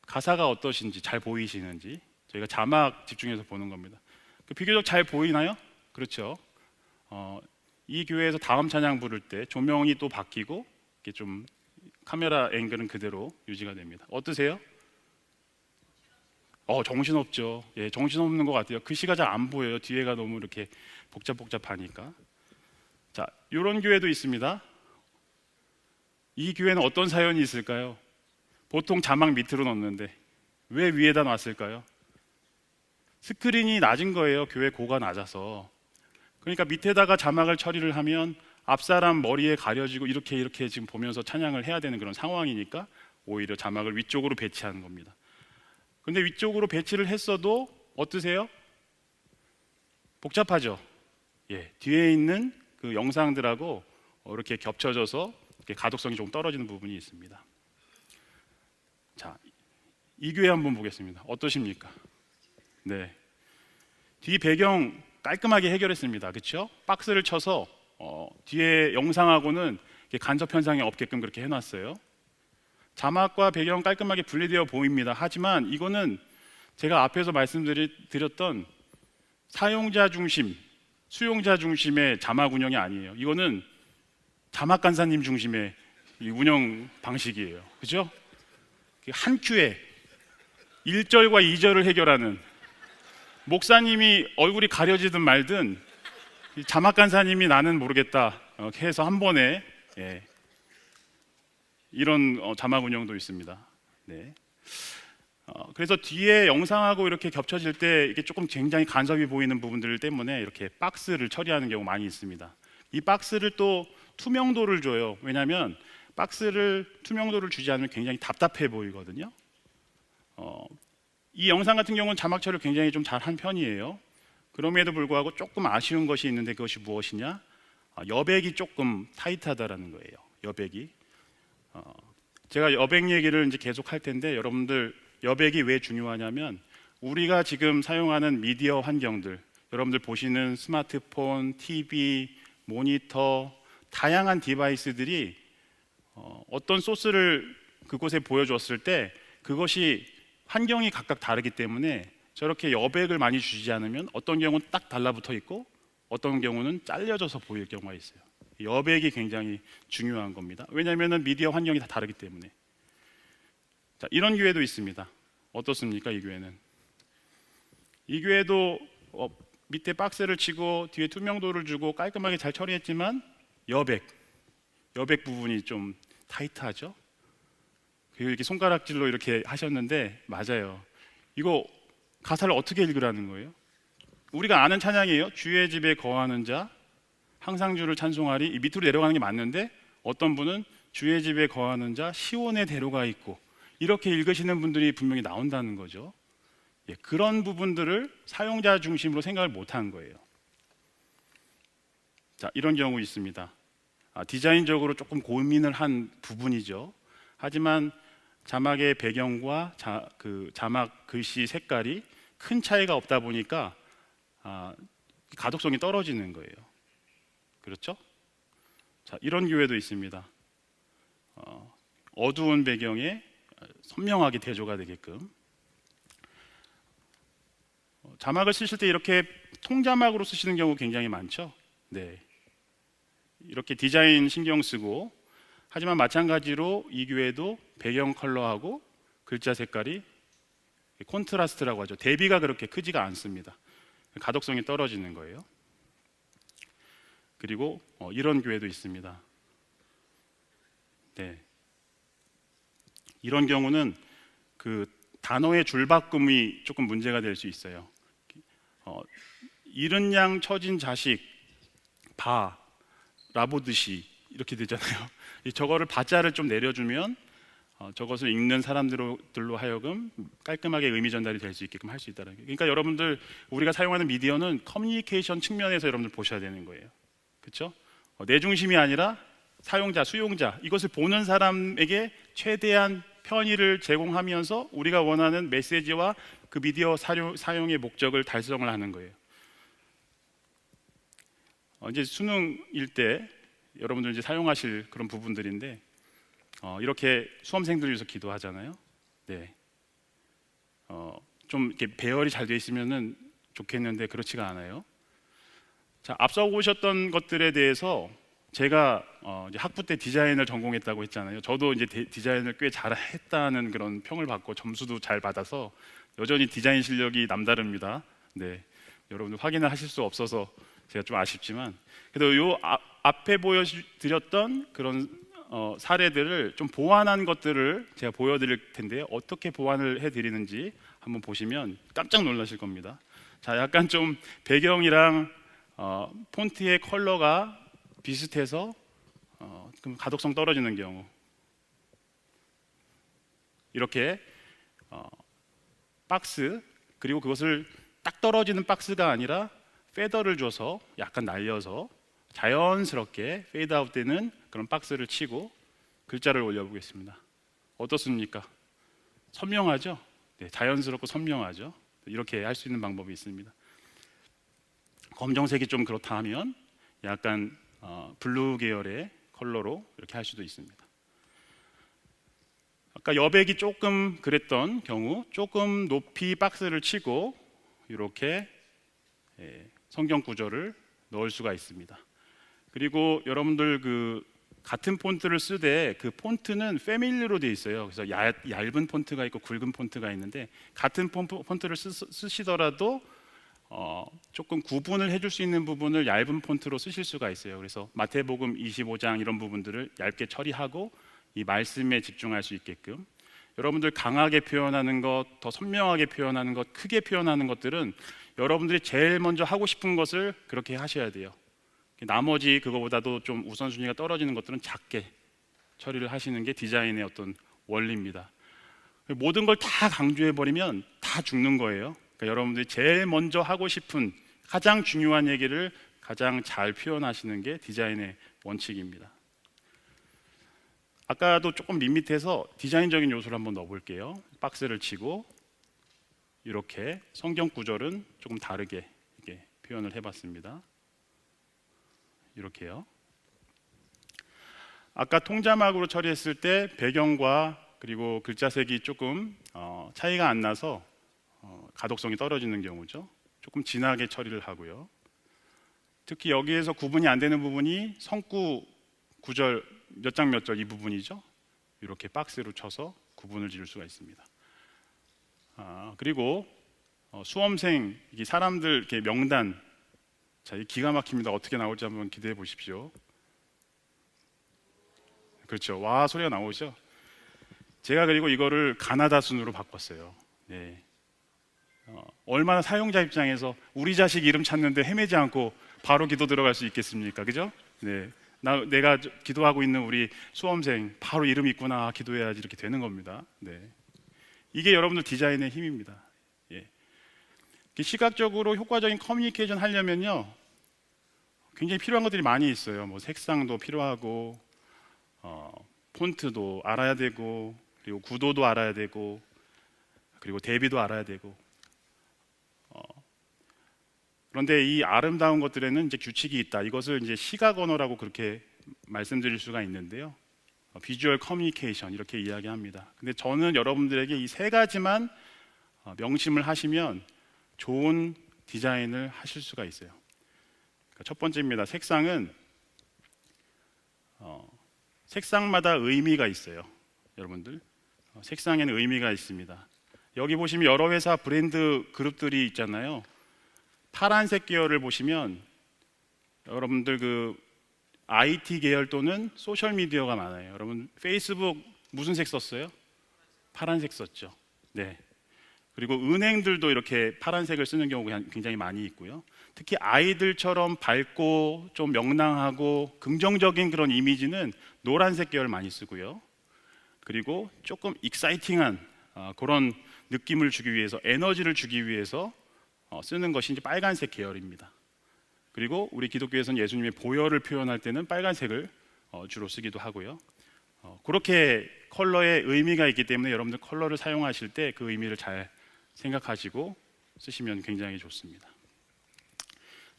가사가 어떠신지 잘 보이시는지 저희가 자막 집중해서 보는 겁니다. 비교적 잘 보이나요? 그렇죠. 이 교회에서 다음 찬양 부를 때 조명이 또 바뀌고 이렇게 좀 카메라 앵글은 그대로 유지가 됩니다. 어떠세요? 정신없죠. 예, 정신없는 것 같아요. 글씨가 잘 안 보여요. 뒤에가 너무 이렇게 복잡하니까. 자, 이런 교회도 있습니다. 이 교회는 어떤 사연이 있을까요? 보통 자막 밑으로 넣는데 왜 위에다 놨을까요? 스크린이 낮은 거예요. 교회 고가 낮아서. 그러니까 밑에다가 자막을 처리를 하면 앞사람 머리에 가려지고 이렇게 지금 보면서 찬양을 해야 되는 그런 상황이니까 오히려 자막을 위쪽으로 배치하는 겁니다. 근데 위쪽으로 배치를 했어도 어떠세요? 복잡하죠? 예, 뒤에 있는 그 영상들하고 이렇게 겹쳐져서 이렇게 가독성이 좀 떨어지는 부분이 있습니다. 자, 이 교회 한번 보겠습니다. 어떠십니까? 네, 뒤 배경 깔끔하게 해결했습니다. 그렇죠? 박스를 쳐서 뒤에 영상하고는 간접 현상이 없게끔 그렇게 해놨어요. 자막과 배경 깔끔하게 분리되어 보입니다. 하지만 이거는 제가 앞에서 말씀드렸던 사용자 중심, 수용자 중심의 자막 운영이 아니에요. 이거는 자막 간사님 중심의 운영 방식이에요. 그죠? 한 큐에 1절과 2절을 해결하는, 목사님이 얼굴이 가려지든 말든 자막 간사님이 나는 모르겠다 해서 한 번에 이런 자막 운영도 있습니다. 네. 그래서 뒤에 영상하고 이렇게 겹쳐질 때 이게 조금 굉장히 간섭이 보이는 부분들 때문에 이렇게 박스를 처리하는 경우 많이 있습니다. 이 박스를 또 투명도를 줘요. 왜냐하면 박스를 투명도를 주지 않으면 굉장히 답답해 보이거든요. 이 영상 같은 경우는 자막 처리를 굉장히 좀 잘한 편이에요. 그럼에도 불구하고 조금 아쉬운 것이 있는데 그것이 무엇이냐? 여백이 조금 타이트하다라는 거예요. 여백이. 제가 여백 얘기를 이제 계속 할 텐데 여러분들 여백이 왜 중요하냐면 우리가 지금 사용하는 미디어 환경들, 여러분들 보시는 스마트폰, TV, 모니터, 다양한 디바이스들이 어떤 소스를 그곳에 보여줬을 때 그것이 환경이 각각 다르기 때문에 저렇게 여백을 많이 주지 않으면 어떤 경우는 딱 달라붙어 있고 어떤 경우는 잘려져서 보일 경우가 있어요. 여백이 굉장히 중요한 겁니다. 왜냐하면 미디어 환경이 다 다르기 때문에. 자, 이런 교회도 있습니다. 어떻습니까? 이 교회는. 이 교회도 밑에 박스를 치고 뒤에 투명도를 주고 깔끔하게 잘 처리했지만 여백 부분이 좀 타이트하죠. 그리고 이렇게 손가락질로 이렇게 하셨는데 맞아요. 이거 가사를 어떻게 읽으라는 거예요? 우리가 아는 찬양이에요. 주의 집에 거하는 자 항상 주를 찬송하리. 이 밑으로 내려가는 게 맞는데 어떤 분은 주의 집에 거하는 자 시온에 데려가 있고 이렇게 읽으시는 분들이 분명히 나온다는 거죠. 그런 부분들을 사용자 중심으로 생각을 못한 거예요. 자, 이런 경우 있습니다. 디자인적으로 조금 고민을 한 부분이죠. 하지만 자막의 배경과 자막 글씨 색깔이 큰 차이가 없다 보니까 가독성이 떨어지는 거예요. 그렇죠? 자, 이런 교회도 있습니다. 어두운 배경에 선명하게 대조가 되게끔 자막을 쓰실 때 이렇게 통자막으로 쓰시는 경우 굉장히 많죠. 네, 이렇게 디자인 신경 쓰고 하지만 마찬가지로 이 교회도 배경 컬러하고 글자 색깔이 콘트라스트라고 하죠. 대비가 그렇게 크지가 않습니다. 가독성이 떨어지는 거예요. 그리고 이런 교회도 있습니다. 네, 이런 경우는 그 단어의 줄바꿈이 조금 문제가 될 수 있어요. 이른 양 처진 자식 바 라보듯이 이렇게 되잖아요. 저거를 바자를 좀 내려주면 저것을 읽는 사람들로 하여금 깔끔하게 의미 전달이 될 수 있게끔 할 수 있다는 거예요. 그러니까 여러분들 우리가 사용하는 미디어는 커뮤니케이션 측면에서 여러분들 보셔야 되는 거예요. 그렇죠? 내 중심이 아니라 사용자, 수용자 이것을 보는 사람에게 최대한 편의를 제공하면서 우리가 원하는 메시지와 그 미디어 사용의 목적을 달성을 하는 거예요. 이제 수능일 때 여러분들 이제 사용하실 그런 부분들인데 이렇게 수험생들을 위해서 기도하잖아요. 네, 좀 이렇게 배열이 잘 돼 있으면은 좋겠는데 그렇지가 않아요. 자, 앞서 오셨던 것들에 대해서 제가 이제 학부 때 디자인을 전공했다고 했잖아요. 저도 이제 디자인을 꽤 잘했다는 그런 평을 받고 점수도 잘 받아서 여전히 디자인 실력이 남다릅니다. 네, 여러분들 확인을 하실 수 없어서 제가 좀 아쉽지만 그래도 요 앞에 보여드렸던 그런 사례들을 좀 보완한 것들을 제가 보여드릴 텐데요. 어떻게 보완을 해드리는지 한번 보시면 깜짝 놀라실 겁니다. 자, 약간 좀 배경이랑 폰트의 컬러가 비슷해서 그럼 가독성 떨어지는 경우 이렇게 박스 그리고 그것을 딱 떨어지는 박스가 아니라 페더를 줘서 약간 날려서 자연스럽게 페이드 아웃 되는 그런 박스를 치고 글자를 올려보겠습니다. 어떻습니까? 선명하죠? 네, 자연스럽고 선명하죠? 이렇게 할 수 있는 방법이 있습니다. 검정색이 좀 그렇다 하면 약간 블루 계열의 컬러로 이렇게 할 수도 있습니다. 아까 여백이 조금 그랬던 경우 조금 높이 박스를 치고 이렇게 성경 구절을 넣을 수가 있습니다. 그리고 여러분들 그 같은 폰트를 쓰되 그 폰트는 패밀리로 되어 있어요. 그래서 얇은 폰트가 있고 굵은 폰트가 있는데 같은 폰트를 쓰시더라도 조금 구분을 해줄 수 있는 부분을 얇은 폰트로 쓰실 수가 있어요. 그래서 마태복음 25장 이런 부분들을 얇게 처리하고 이 말씀에 집중할 수 있게끔 여러분들 강하게 표현하는 것, 더 선명하게 표현하는 것, 크게 표현하는 것들은 여러분들이 제일 먼저 하고 싶은 것을 그렇게 하셔야 돼요. 나머지 그거보다도 좀 우선순위가 떨어지는 것들은 작게 처리를 하시는 게 디자인의 어떤 원리입니다. 모든 걸 다 강조해버리면 다 죽는 거예요. 그러니까 여러분들이 제일 먼저 하고 싶은 가장 중요한 얘기를 가장 잘 표현하시는 게 디자인의 원칙입니다. 아까도 조금 밋밋해서 디자인적인 요소를 한번 넣어볼게요. 박스를 치고 이렇게 성경 구절은 조금 다르게 이렇게 표현을 해봤습니다. 이렇게요. 아까 통자막으로 처리했을 때 배경과 그리고 글자색이 조금 차이가 안 나서 가독성이 떨어지는 경우죠. 조금 진하게 처리를 하고요. 특히 여기에서 구분이 안 되는 부분이 성구 구절 몇 장 몇 절 이 부분이죠. 이렇게 박스로 쳐서 구분을 지을 수가 있습니다. 그리고 수험생 이게 사람들 이렇게 명단, 자, 이 기가 막힙니다. 어떻게 나올지 한번 기대해 보십시오. 그렇죠. 와 소리가 나오죠. 제가 그리고 이거를 가나다 순으로 바꿨어요. 네. 얼마나 사용자 입장에서 우리 자식 이름 찾는데 헤매지 않고 바로 기도 들어갈 수 있겠습니까? 그죠? 네. 내가 기도하고 있는 우리 수험생 바로 이름 있구나 기도해야지 이렇게 되는 겁니다. 네. 이게 여러분들 디자인의 힘입니다. 예. 시각적으로 효과적인 커뮤니케이션 하려면요 굉장히 필요한 것들이 많이 있어요. 뭐 색상도 필요하고 폰트도 알아야 되고 그리고 구도도 알아야 되고 그리고 대비도 알아야 되고 그런데 이 아름다운 것들에는 이제 규칙이 있다. 이것을 이제 시각 언어라고 그렇게 말씀드릴 수가 있는데요. 비주얼 커뮤니케이션 이렇게 이야기합니다. 근데 저는 여러분들에게 이 세 가지만 명심을 하시면 좋은 디자인을 하실 수가 있어요. 그러니까 첫 번째입니다. 색상은 색상마다 의미가 있어요. 여러분들 색상에는 의미가 있습니다. 여기 보시면 여러 회사 브랜드 그룹들이 있잖아요. 파란색 계열을 보시면 여러분들 그 IT 계열 또는 소셜 미디어가 많아요. 여러분 페이스북 무슨 색 썼어요? 파란색 썼죠. 네. 그리고 은행들도 이렇게 파란색을 쓰는 경우가 굉장히 많이 있고요. 특히 아이들처럼 밝고 좀 명랑하고 긍정적인 그런 이미지는 노란색 계열 많이 쓰고요. 그리고 조금 익사이팅한 그런 느낌을 주기 위해서 에너지를 주기 위해서 쓰는 것이 이제 빨간색 계열입니다. 그리고 우리 기독교에서는 예수님의 보혈을 표현할 때는 빨간색을 주로 쓰기도 하고요. 그렇게 컬러에 의미가 있기 때문에 여러분들 컬러를 사용하실 때 그 의미를 잘 생각하시고 쓰시면 굉장히 좋습니다.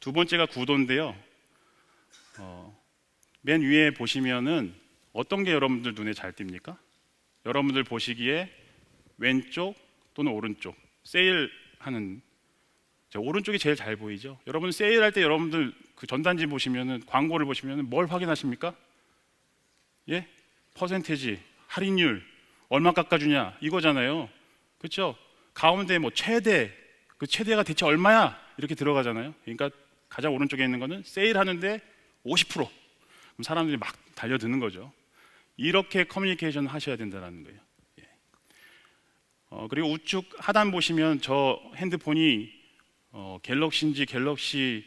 두 번째가 구도인데요. 맨 위에 보시면은 어떤 게 여러분들 눈에 잘 띕니까? 여러분들 보시기에 왼쪽 또는 오른쪽 세일하는 오른쪽이 제일 잘 보이죠. 여러분 세일할 때 여러분들 그 전단지 보시면은 광고를 보시면은 뭘 확인하십니까? 예? 퍼센테지, 할인율, 얼마 깎아주냐 이거잖아요. 그렇죠? 가운데 뭐 최대, 그 최대가 대체 얼마야? 이렇게 들어가잖아요. 그러니까 가장 오른쪽에 있는 거는 세일하는데 50%. 그럼 사람들이 막 달려드는 거죠. 이렇게 커뮤니케이션 하셔야 된다는 거예요. 예. 그리고 우측 하단 보시면 저 핸드폰이 갤럭시인지 갤럭시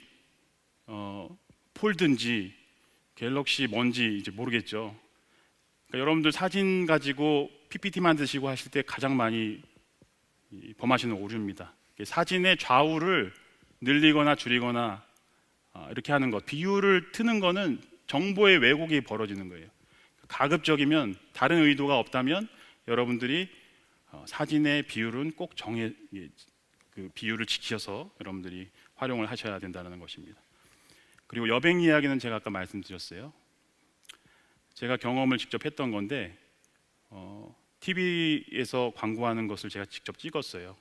폴드인지 갤럭시 뭔지 이제 모르겠죠. 그러니까 여러분들 사진 가지고 PPT 만드시고 하실 때 가장 많이 범하시는 오류입니다. 사진의 좌우를 늘리거나 줄이거나 이렇게 하는 것, 비율을 트는 거는 정보의 왜곡이 벌어지는 거예요. 가급적이면 다른 의도가 없다면 여러분들이 사진의 비율은 꼭 그 비율을 지켜서 여러분들이 활용을 하셔야 된다는 것입니다. 그리고 여백 이야기는 제가 아까 말씀드렸어요. 제가 경험을 직접 했던 건데 TV에서 광고하는 것을 제가 직접 찍었어요.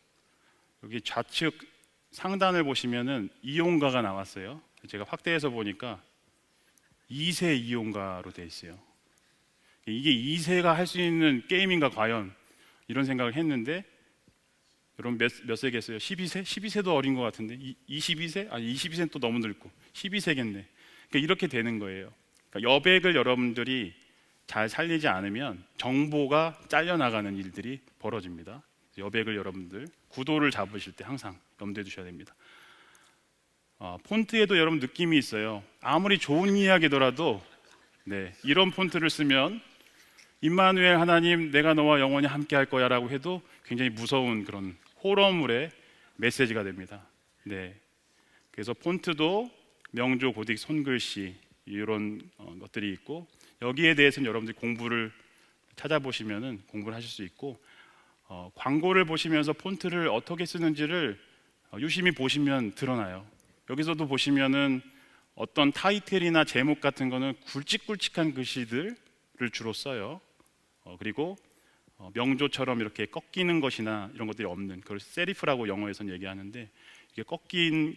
여기 좌측 상단을 보시면은 이용가가 나왔어요. 제가 확대해서 보니까 2세 이용가로 되어 있어요. 이게 2세가 할 수 있는 게임인가 과연 이런 생각을 했는데 여러분 몇 세겠어요? 12세? 12세도 어린 것 같은데 22세? 아니 22세는 또 너무 늙고 12세겠네. 그러니까 이렇게 되는 거예요. 그러니까 여백을 여러분들이 잘 살리지 않으면 정보가 잘려나가는 일들이 벌어집니다. 여백을 여러분들 구도를 잡으실 때 항상 염두에 두셔야 됩니다. 폰트에도 여러분 느낌이 있어요. 아무리 좋은 이야기더라도 이런 폰트를 쓰면 임마누엘 하나님 내가 너와 영원히 함께 할 거야 라고 해도 굉장히 무서운 그런 호러물의 메시지가 됩니다. 그래서 폰트도 명조, 고딕, 손글씨 이런 것들이 있고, 여기에 대해서는 여러분들이 공부를 찾아보시면은 공부를 하실 수 있고, 광고를 보시면서 폰트를 어떻게 쓰는지를 유심히 보시면 드러나요. 여기서도 보시면은 어떤 타이틀이나 제목 같은 거는 굵직굵직한 글씨들을 주로 써요. 그리고 명조처럼 이렇게 꺾이는 것이나 이런 것들이 없는, 그걸 세리프라고 영어에서는 얘기하는데, 이게 꺾인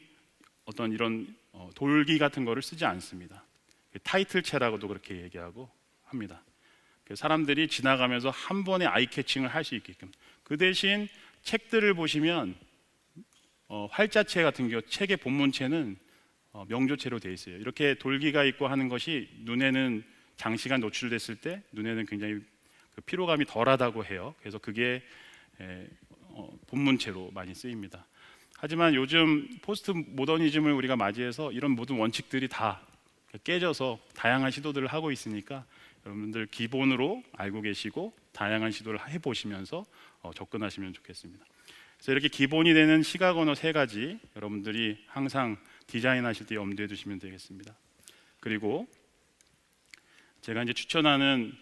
어떤 이런 돌기 같은 거를 쓰지 않습니다. 타이틀체라고도 그렇게 얘기하고 합니다. 사람들이 지나가면서 한 번에 아이 캐칭을 할 수 있게끔. 그 대신 책들을 보시면 활자체 같은 경우 책의 본문체는 명조체로 되어 있어요. 이렇게 돌기가 있고 하는 것이 눈에는 장시간 노출됐을 때 눈에는 굉장히 피로감이 덜하다고 해요. 그래서 그게 본문체로 많이 쓰입니다. 하지만 요즘 포스트 모더니즘을 우리가 맞이해서 이런 모든 원칙들이 다 깨져서 다양한 시도들을 하고 있으니까 여러분들 기본으로 알고 계시고 다양한 시도를 해보시면서 접근하시면 좋겠습니다. 그래서 이렇게 기본이 되는 시각 언어 3가지 여러분들이 항상 디자인하실 때 염두에 두시면 되겠습니다. 그리고 제가 이제 추천하는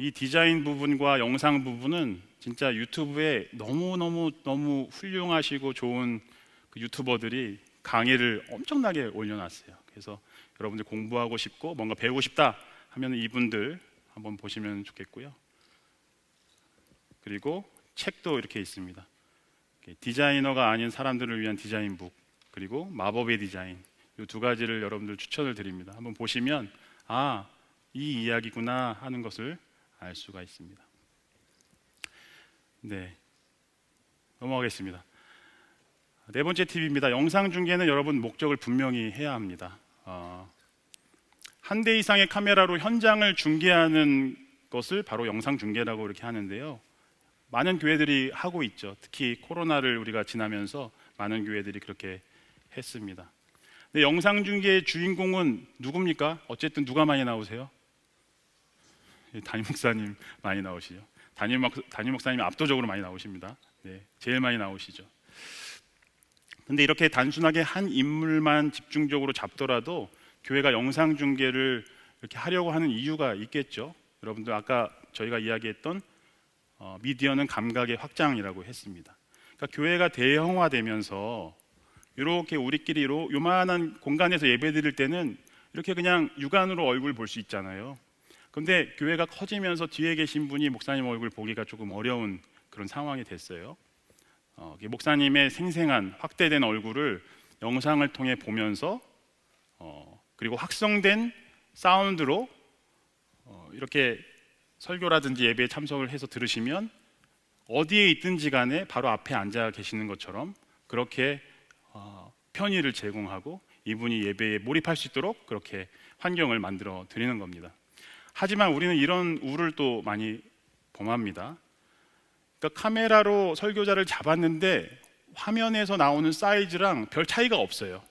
이 디자인 부분과 영상 부분은 진짜 유튜브에 너무 훌륭하시고 좋은 그 유튜버들이 강의를 엄청나게 올려놨어요. 그래서 여러분들 공부하고 싶고 뭔가 배우고 싶다 하면 이분들 한번 보시면 좋겠고요. 그리고 책도 이렇게 있습니다. 디자이너가 아닌 사람들을 위한 디자인북, 그리고 마법의 디자인, 이 2가지를 여러분들 추천을 드립니다. 한번 보시면 이 이야기구나 하는 것을 알 수가 있습니다. 넘어가겠습니다. 4번째 팁입니다. 영상 중계는 여러분 목적을 분명히 해야 합니다. 한 대 이상의 카메라로 현장을 중계하는 것을 바로 영상 중계라고 이렇게 하는데요. 많은 교회들이 하고 있죠. 특히 코로나를 우리가 지나면서 많은 교회들이 그렇게 했습니다. 근데 영상 중계의 주인공은 누굽니까? 어쨌든 누가 많이 나오세요? 담임 목사님 많이 나오시죠. 담임 목사님이 압도적으로 많이 나오십니다. 제일 많이 나오시죠. 근데 이렇게 단순하게 한 인물만 집중적으로 잡더라도 교회가 영상 중계를 이렇게 하려고 하는 이유가 있겠죠. 여러분들 아까 저희가 이야기했던 미디어는 감각의 확장이라고 했습니다. 그러니까 교회가 대형화되면서 이렇게 우리끼리로 요만한 공간에서 예배 드릴 때는 이렇게 그냥 육안으로 얼굴 볼 수 있잖아요. 그런데 교회가 커지면서 뒤에 계신 분이 목사님 얼굴 보기가 조금 어려운 그런 상황이 됐어요. 목사님의 생생한 확대된 얼굴을 영상을 통해 보면서 그리고 확성된 사운드로 이렇게 설교라든지 예배에 참석을 해서 들으시면 어디에 있든지 간에 바로 앞에 앉아 계시는 것처럼 그렇게 편의를 제공하고 이분이 예배에 몰입할 수 있도록 그렇게 환경을 만들어 드리는 겁니다. 하지만 우리는 이런 우를 또 많이 범합니다. 그러니까 카메라로 설교자를 잡았는데 화면에서 나오는 사이즈랑 별 차이가 없어요.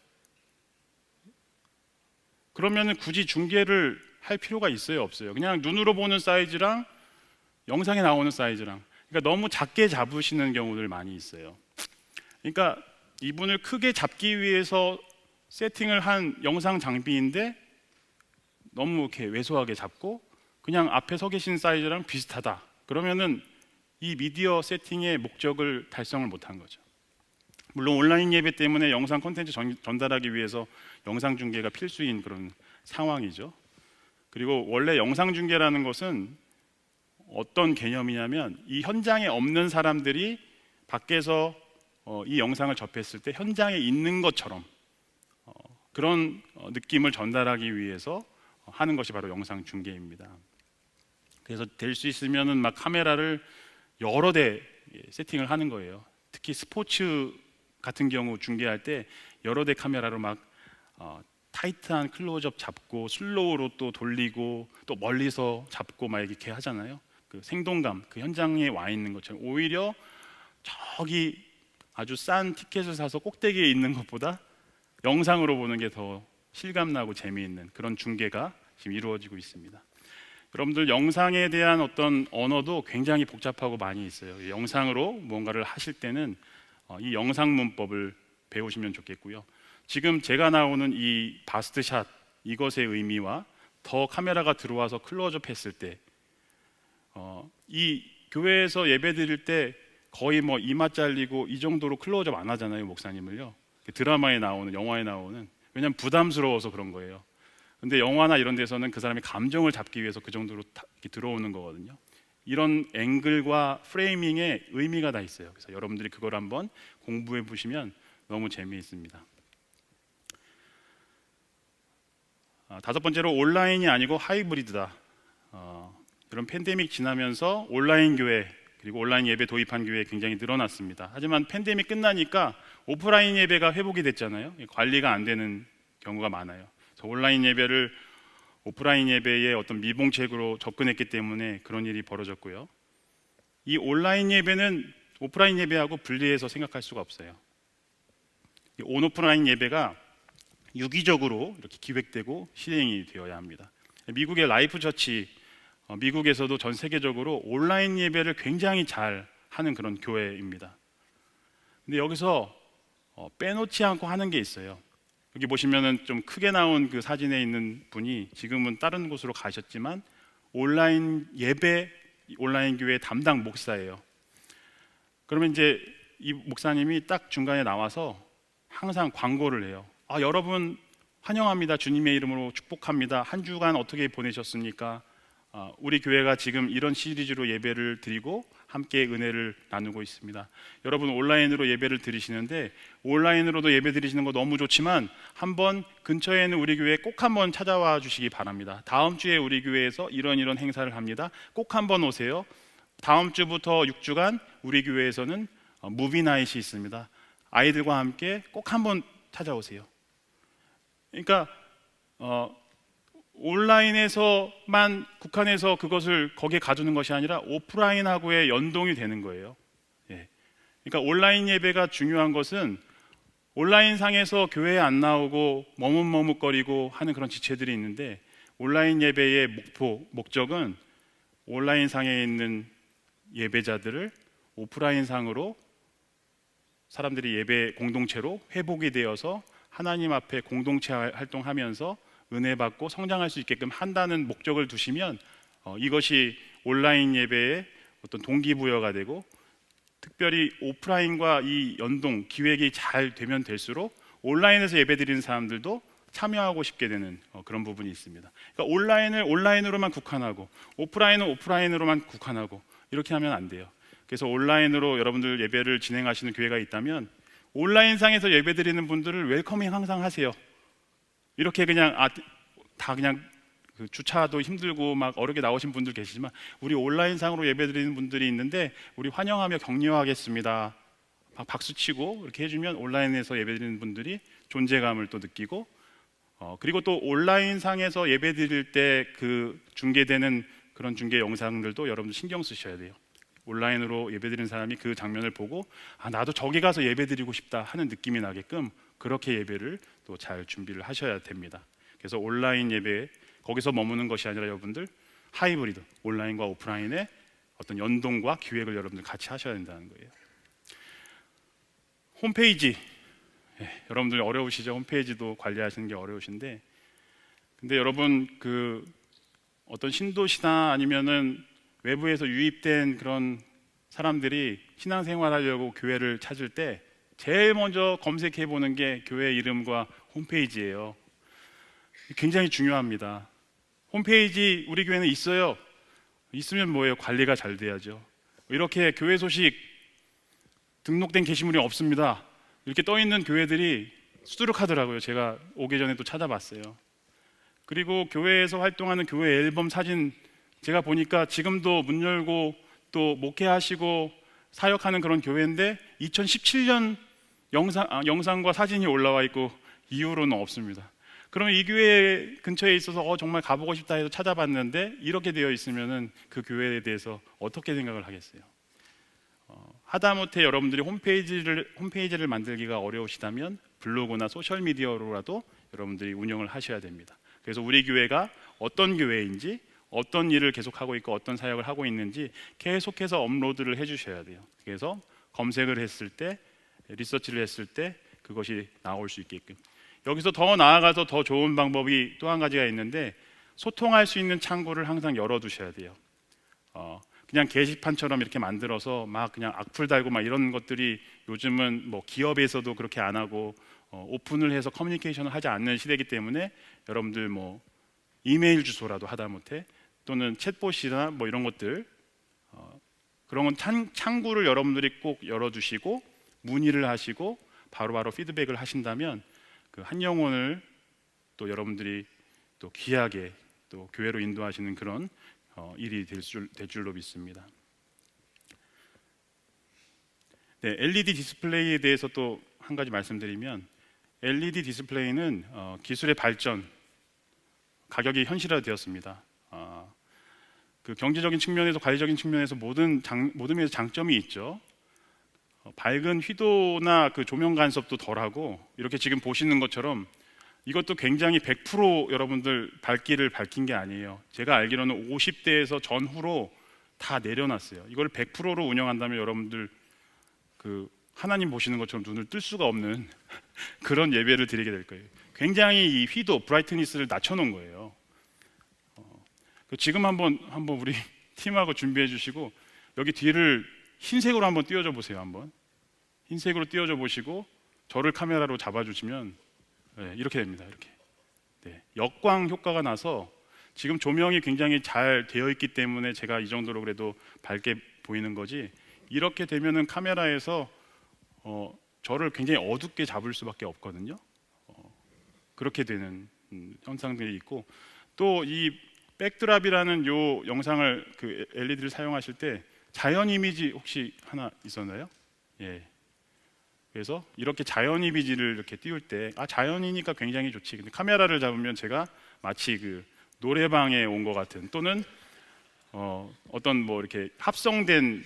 그러면 굳이 중계를 할 필요가 있어요, 없어요? 그냥 눈으로 보는 사이즈랑 영상에 나오는 사이즈랑, 그러니까 너무 작게 잡으시는 경우들 많이 있어요. 그러니까 이분을 크게 잡기 위해서 세팅을 한 영상 장비인데 너무 이렇게 왜소하게 잡고 그냥 앞에 서 계신 사이즈랑 비슷하다. 그러면은 이 미디어 세팅의 목적을 달성을 못한 거죠. 물론 온라인 예배 때문에 영상 콘텐츠 전달하기 위해서 영상 중계가 필수인 그런 상황이죠. 그리고 원래 영상 중계라는 것은 어떤 개념이냐면 이 현장에 없는 사람들이 밖에서 이 영상을 접했을 때 현장에 있는 것처럼 그런 느낌을 전달하기 위해서 하는 것이 바로 영상 중계입니다. 그래서 될 수 있으면은 막 카메라를 여러 대 세팅을 하는 거예요. 특히 스포츠 같은 경우 중계할 때 여러 대 카메라로 막 타이트한 클로즈업 잡고 슬로우로 또 돌리고 또 멀리서 잡고 막 이렇게 하잖아요. 그 생동감, 그 현장에 와 있는 것처럼 오히려 저기 아주 싼 티켓을 사서 꼭대기에 있는 것보다 영상으로 보는 게 더 실감나고 재미있는 그런 중계가 지금 이루어지고 있습니다. 여러분들 영상에 대한 어떤 언어도 굉장히 복잡하고 많이 있어요. 영상으로 뭔가를 하실 때는 이 영상 문법을 배우시면 좋겠고요. 지금 제가 나오는 이 바스트샷 이것의 의미와 더 카메라가 들어와서 클로즈업 했을 때 이 교회에서 예배 드릴 때 거의 뭐 이마 잘리고 이 정도로 클로즈업 안 하잖아요, 목사님을요. 드라마에 나오는, 영화에 나오는, 왜냐하면 부담스러워서 그런 거예요. 근데 영화나 이런 데서는 그 사람의 감정을 잡기 위해서 그 정도로 들어오는 거거든요. 이런 앵글과 프레이밍에 의미가 다 있어요. 그래서 여러분들이 그걸 한번 공부해 보시면 너무 재미있습니다. 다섯 번째로 온라인이 아니고 하이브리드다. 이런 팬데믹 지나면서 온라인 교회 그리고 온라인 예배 도입한 교회 굉장히 늘어났습니다. 하지만 팬데믹 끝나니까 오프라인 예배가 회복이 됐잖아요. 관리가 안 되는 경우가 많아요. 그래서 온라인 예배를 오프라인 예배의 어떤 미봉책으로 접근했기 때문에 그런 일이 벌어졌고요. 이 온라인 예배는 오프라인 예배하고 분리해서 생각할 수가 없어요. 이 온오프라인 예배가 유기적으로 이렇게 기획되고 실행이 되어야 합니다. 미국의 라이프 처치, 미국에서도 전 세계적으로 온라인 예배를 굉장히 잘 하는 그런 교회입니다. 근데 여기서 빼놓지 않고 하는 게 있어요. 여기 보시면은 좀 크게 나온 그 사진에 있는 분이 지금은 다른 곳으로 가셨지만 온라인 예배, 온라인 교회 담당 목사예요. 그러면 이제 이 목사님이 딱 중간에 나와서 항상 광고를 해요. 여러분 환영합니다. 주님의 이름으로 축복합니다. 한 주간 어떻게 보내셨습니까? 우리 교회가 지금 이런 시리즈로 예배를 드리고 함께 은혜를 나누고 있습니다. 여러분 온라인으로 예배를 드리시는데 온라인으로도 예배 드리시는 거 너무 좋지만 한번 근처에 있는 우리 교회에 꼭 한번 찾아와 주시기 바랍니다. 다음 주에 우리 교회에서 이런 행사를 합니다. 꼭 한번 오세요. 다음 주부터 6주간 우리 교회에서는 무비나잇이 있습니다. 아이들과 함께 꼭 한번 찾아오세요. 그러니까 온라인에서만 국한해서 그것을 거기에 가두는 것이 아니라 오프라인하고의 연동이 되는 거예요. 그러니까 온라인 예배가 중요한 것은 온라인상에서 교회에 안 나오고 머뭇머뭇거리고 하는 그런 지체들이 있는데 온라인 예배의 목적은 온라인상에 있는 예배자들을 오프라인상으로 사람들이 예배 공동체로 회복이 되어서 하나님 앞에 공동체 활동하면서 은혜 받고 성장할 수 있게끔 한다는 목적을 두시면 이것이 온라인 예배의 어떤 동기부여가 되고 특별히 오프라인과 이 연동 기획이 잘 되면 될수록 온라인에서 예배드리는 사람들도 참여하고 싶게 되는 그런 부분이 있습니다. 그러니까 온라인을 온라인으로만 국한하고 오프라인은 오프라인으로만 국한하고 이렇게 하면 안 돼요. 그래서 온라인으로 여러분들 예배를 진행하시는 교회가 있다면 온라인상에서 예배드리는 분들을 웰커밍 항상 하세요. 이렇게 그냥 다 그냥 그 주차도 힘들고 막 어렵게 나오신 분들 계시지만 우리 온라인상으로 예배드리는 분들이 있는데 우리 환영하며 격려하겠습니다. 박수치고 이렇게 해주면 온라인에서 예배드리는 분들이 존재감을 또 느끼고 그리고 또 온라인상에서 예배드릴 때 그 중계되는 그런 중계 영상들도 여러분들 신경 쓰셔야 돼요. 온라인으로 예배드리는 사람이 그 장면을 보고 나도 저기 가서 예배드리고 싶다 하는 느낌이 나게끔 그렇게 예배를 또 잘 준비를 하셔야 됩니다. 그래서 온라인 예배 거기서 머무는 것이 아니라 여러분들 하이브리드 온라인과 오프라인의 어떤 연동과 기획을 여러분들 같이 하셔야 된다는 거예요. 홈페이지 여러분들 어려우시죠? 홈페이지도 관리하시는 게 어려우신데 근데 여러분 그 어떤 신도시나 아니면은 외부에서 유입된 그런 사람들이 신앙생활하려고 교회를 찾을 때 제일 먼저 검색해 보는 게 교회 이름과 홈페이지예요. 굉장히 중요합니다. 홈페이지 우리 교회는 있어요. 있으면 뭐예요? 관리가 잘 돼야죠. 이렇게 교회 소식 등록된 게시물이 없습니다. 이렇게 떠 있는 교회들이 수두룩하더라고요. 제가 오기 전에 또 찾아봤어요. 그리고 교회에서 활동하는 교회 앨범 사진 제가 보니까 지금도 문 열고 또 목회하시고 사역하는 그런 교회인데 2017년 영상과 사진이 올라와 있고 이후로는 없습니다. 그러면 이 교회 근처에 있어서 정말 가보고 싶다 해서 찾아봤는데 이렇게 되어 있으면은 그 교회에 대해서 어떻게 생각을 하겠어요? 하다못해 여러분들이 홈페이지를 만들기가 어려우시다면 블로그나 소셜 미디어로라도 여러분들이 운영을 하셔야 됩니다. 그래서 우리 교회가 어떤 교회인지, 어떤 일을 계속하고 있고 어떤 사역을 하고 있는지 계속해서 업로드를 해주셔야 돼요. 그래서 검색을 했을 때, 리서치를 했을 때 그것이 나올 수 있게끔. 여기서 더 나아가서 더 좋은 방법이 또 한 가지가 있는데, 소통할 수 있는 창구를 항상 열어두셔야 돼요. 그냥 게시판처럼 이렇게 만들어서 막 그냥 악플 달고 막 이런 것들이 요즘은 뭐 기업에서도 그렇게 안 하고 오픈을 해서 커뮤니케이션을 하지 않는 시대이기 때문에 여러분들 뭐 이메일 주소라도 하다못해 또는 챗봇이나 뭐 이런 것들, 그런 건 창구를 여러분들이 꼭 열어두시고 문의를 하시고 바로바로 피드백을 하신다면 그 한 영혼을 또 여러분들이 또 귀하게 또 교회로 인도하시는 그런 일이 될 줄로 믿습니다. 네, LED 디스플레이에 대해서 또 한 가지 말씀드리면, LED 디스플레이는 기술의 발전, 가격이 현실화되었습니다. 그 경제적인 측면에서, 관리적인 측면에서 모든 면에서 장점이 있죠. 밝은 휘도나 그 조명 간섭도 덜하고, 이렇게 지금 보시는 것처럼 이것도 굉장히 100% 여러분들 밝기를 밝힌 게 아니에요. 제가 알기로는 50대에서 전후로 다 내려놨어요. 이걸 100%로 운영한다면 여러분들 그 하나님 보시는 것처럼 눈을 뜰 수가 없는 그런 예배를 드리게 될 거예요. 굉장히 이 휘도, 브라이트니스를 낮춰놓은 거예요. 지금 한번 우리 팀하고 준비해 주시고 여기 뒤를 흰색으로 한번 띄워줘 보세요. 한번 흰색으로 띄워줘 보시고 저를 카메라로 잡아주시면 이렇게 됩니다. 이렇게 역광 효과가 나서 지금 조명이 굉장히 잘 되어 있기 때문에 제가 이 정도로 그래도 밝게 보이는 거지, 이렇게 되면은 카메라에서 저를 굉장히 어둡게 잡을 수밖에 없거든요. 그렇게 되는 현상들이 있고, 또 이 백드랍이라는 요 영상을 그 LED를 사용하실 때 자연 이미지 혹시 하나 있었나요? 예. 그래서 이렇게 자연 이미지를 이렇게 띄울 때 자연이니까 굉장히 좋지. 근데 카메라를 잡으면 제가 마치 그 노래방에 온 것 같은, 또는 어떤 뭐 이렇게 합성된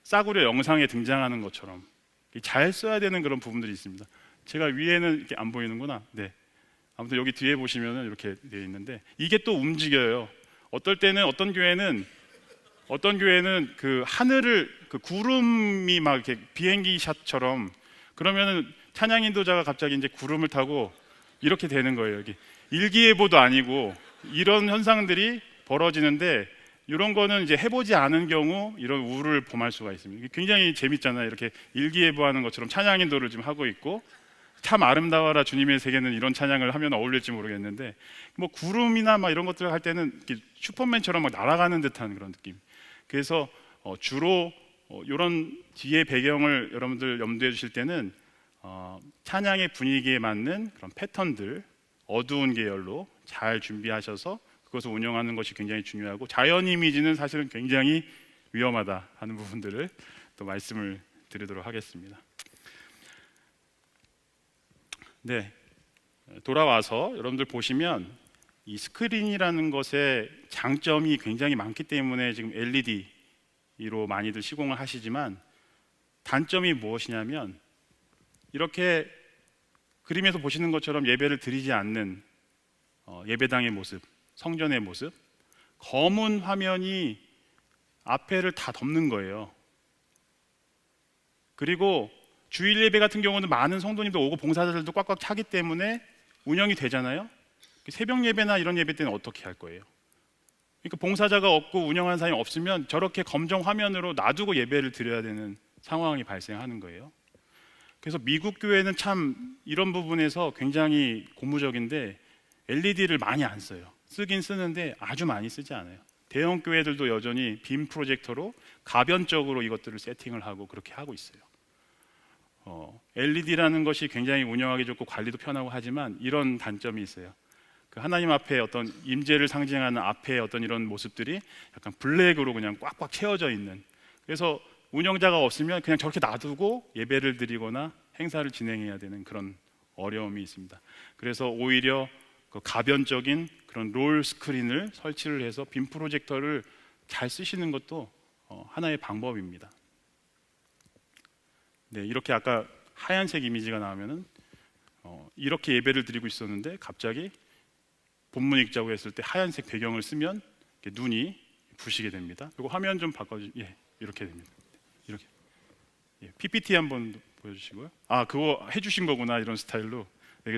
싸구려 영상에 등장하는 것처럼 잘 써야 되는 그런 부분들이 있습니다. 제가 위에는 이렇게 안 보이는구나. 네. 아무튼 여기 뒤에 보시면은 이렇게 되어 있는데 이게 또 움직여요. 어떨 때는 어떤 교회는 그 하늘을 그 구름이 막 이렇게 비행기 샷처럼, 그러면은 찬양 인도자가 갑자기 이제 구름을 타고 이렇게 되는 거예요. 여기 일기예보도 아니고 이런 현상들이 벌어지는데, 이런 거는 이제 해보지 않은 경우 이런 우를 범할 수가 있습니다. 굉장히 재밌잖아요. 이렇게 일기예보하는 것처럼 찬양 인도를 지금 하고 있고, 참 아름다워라 주님의 세계는 이런 찬양을 하면 어울릴지 모르겠는데, 뭐 구름이나 막 이런 것들을 할 때는 슈퍼맨처럼 막 날아가는 듯한 그런 느낌. 그래서 주로 이런 뒤에 배경을 여러분들 염두에 주실 때는 찬양의 분위기에 맞는 그런 패턴들, 어두운 계열로 잘 준비하셔서 그것을 운영하는 것이 굉장히 중요하고, 자연 이미지는 사실은 굉장히 위험하다 하는 부분들을 또 말씀을 드리도록 하겠습니다. 네, 돌아와서 여러분들 보시면 이 스크린이라는 것의 장점이 굉장히 많기 때문에 지금 LED로 많이들 시공을 하시지만, 단점이 무엇이냐면 이렇게 그림에서 보시는 것처럼 예배를 드리지 않는 예배당의 모습, 성전의 모습, 검은 화면이 앞에를 다 덮는 거예요. 그리고 주일 예배 같은 경우는 많은 성도님도 오고 봉사자들도 꽉꽉 차기 때문에 운영이 되잖아요. 새벽 예배나 이런 예배 때는 어떻게 할 거예요? 그러니까 봉사자가 없고 운영하는 사람이 없으면 저렇게 검정 화면으로 놔두고 예배를 드려야 되는 상황이 발생하는 거예요. 그래서 미국 교회는 참 이런 부분에서 굉장히 고무적인데 LED를 많이 안 써요. 쓰긴 쓰는데 아주 많이 쓰지 않아요. 대형 교회들도 여전히 빔 프로젝터로 가변적으로 이것들을 세팅을 하고 그렇게 하고 있어요. LED라는 것이 굉장히 운영하기 좋고 관리도 편하고 하지만 이런 단점이 있어요. 그 하나님 앞에 어떤 임재를 상징하는 앞에 어떤 이런 모습들이 약간 블랙으로 그냥 꽉꽉 채워져 있는, 그래서 운영자가 없으면 그냥 저렇게 놔두고 예배를 드리거나 행사를 진행해야 되는 그런 어려움이 있습니다. 그래서 오히려 그 가변적인 그런 롤 스크린을 설치를 해서 빔 프로젝터를 잘 쓰시는 것도 하나의 방법입니다. 네, 이렇게 아까 하얀색 이미지가 나오면은 이렇게 예배를 드리고 있었는데 갑자기 본문 읽자고 했을 때 하얀색 배경을 쓰면 눈이 부시게 됩니다. 그리고 화면 좀 바꿔주시면 이렇게 됩니다. 이렇게 PPT 한번 보여주시고요. 아, 그거 해주신 거구나, 이런 스타일로.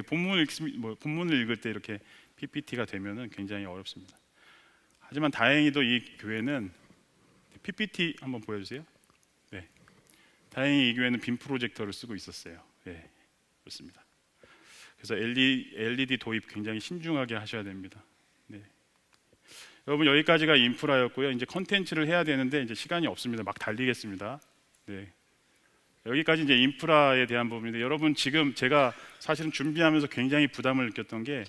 본문을 읽을 때 이렇게 PPT가 되면은 굉장히 어렵습니다. 하지만 다행히도 이 교회는 PPT 한번 보여주세요. 네, 다행히 이 교회는 빔 프로젝터를 쓰고 있었어요. 네, 그렇습니다. 그래서 LED 도입 굉장히 신중하게 하셔야 됩니다. 네. 여러분, 여기까지가 인프라였고요. 이제 컨텐츠를 해야 되는데 이제 시간이 없습니다. 막 달리겠습니다. 네. 여기까지 이제 인프라에 대한 부분인데, 여러분 지금 제가 사실은 준비하면서 굉장히 부담을 느꼈던 게,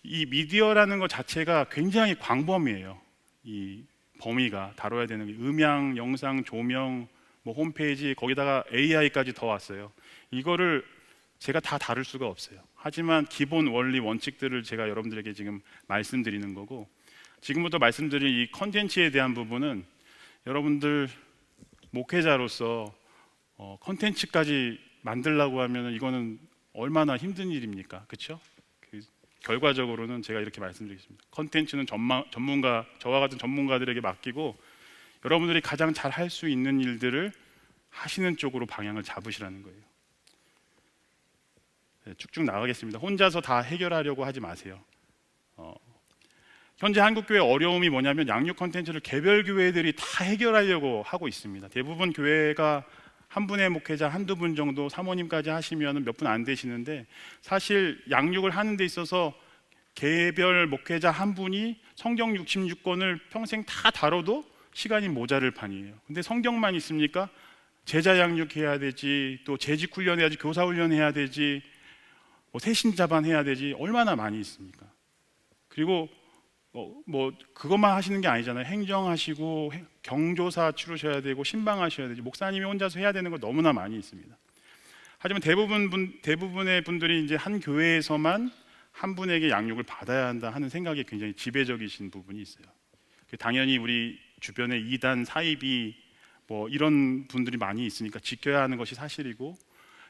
이 미디어라는 것 자체가 굉장히 광범위해요. 이 범위가 다뤄야 되는 게 음향, 영상, 조명, 뭐 홈페이지, 거기다가 AI까지 더 왔어요. 이거를 제가 다 다룰 수가 없어요. 하지만 기본 원리 원칙들을 제가 여러분들에게 지금 말씀드리는 거고, 지금부터 말씀드린 이 컨텐츠에 대한 부분은 여러분들 목회자로서 컨텐츠까지 만들려고 하면 이거는 얼마나 힘든 일입니까? 그렇죠? 결과적으로는 제가 이렇게 말씀드리겠습니다. 컨텐츠는 전문가, 저와 같은 전문가들에게 맡기고 여러분들이 가장 잘 할 수 있는 일들을 하시는 쪽으로 방향을 잡으시라는 거예요. 네, 쭉쭉 나가겠습니다. 혼자서 다 해결하려고 하지 마세요. 현재 한국교회 어려움이 뭐냐면, 양육 컨텐츠를 개별 교회들이 다 해결하려고 하고 있습니다. 대부분 교회가 한 분의 목회자 한두 분 정도, 사모님까지 하시면 몇 분 안 되시는데, 사실 양육을 하는 데 있어서 개별 목회자 한 분이 성경 66권을 평생 다 다뤄도 시간이 모자랄 판이에요. 근데 성경만 있습니까? 제자 양육해야 되지, 또 재직 훈련해야지, 교사 훈련해야 되지, 뭐 세신자반 해야 되지, 얼마나 많이 있습니까? 그리고 뭐 그것만 하시는 게 아니잖아요. 행정하시고 경조사 치르셔야 되고 신방하셔야 되지, 목사님이 혼자서 해야 되는 거 너무나 많이 있습니다. 하지만 대부분의 분들이 이제 한 교회에서만 한 분에게 양육을 받아야 한다 하는 생각이 굉장히 지배적이신 부분이 있어요. 당연히 우리 주변에 이단, 사이비 뭐 이런 분들이 많이 있으니까 지켜야 하는 것이 사실이고,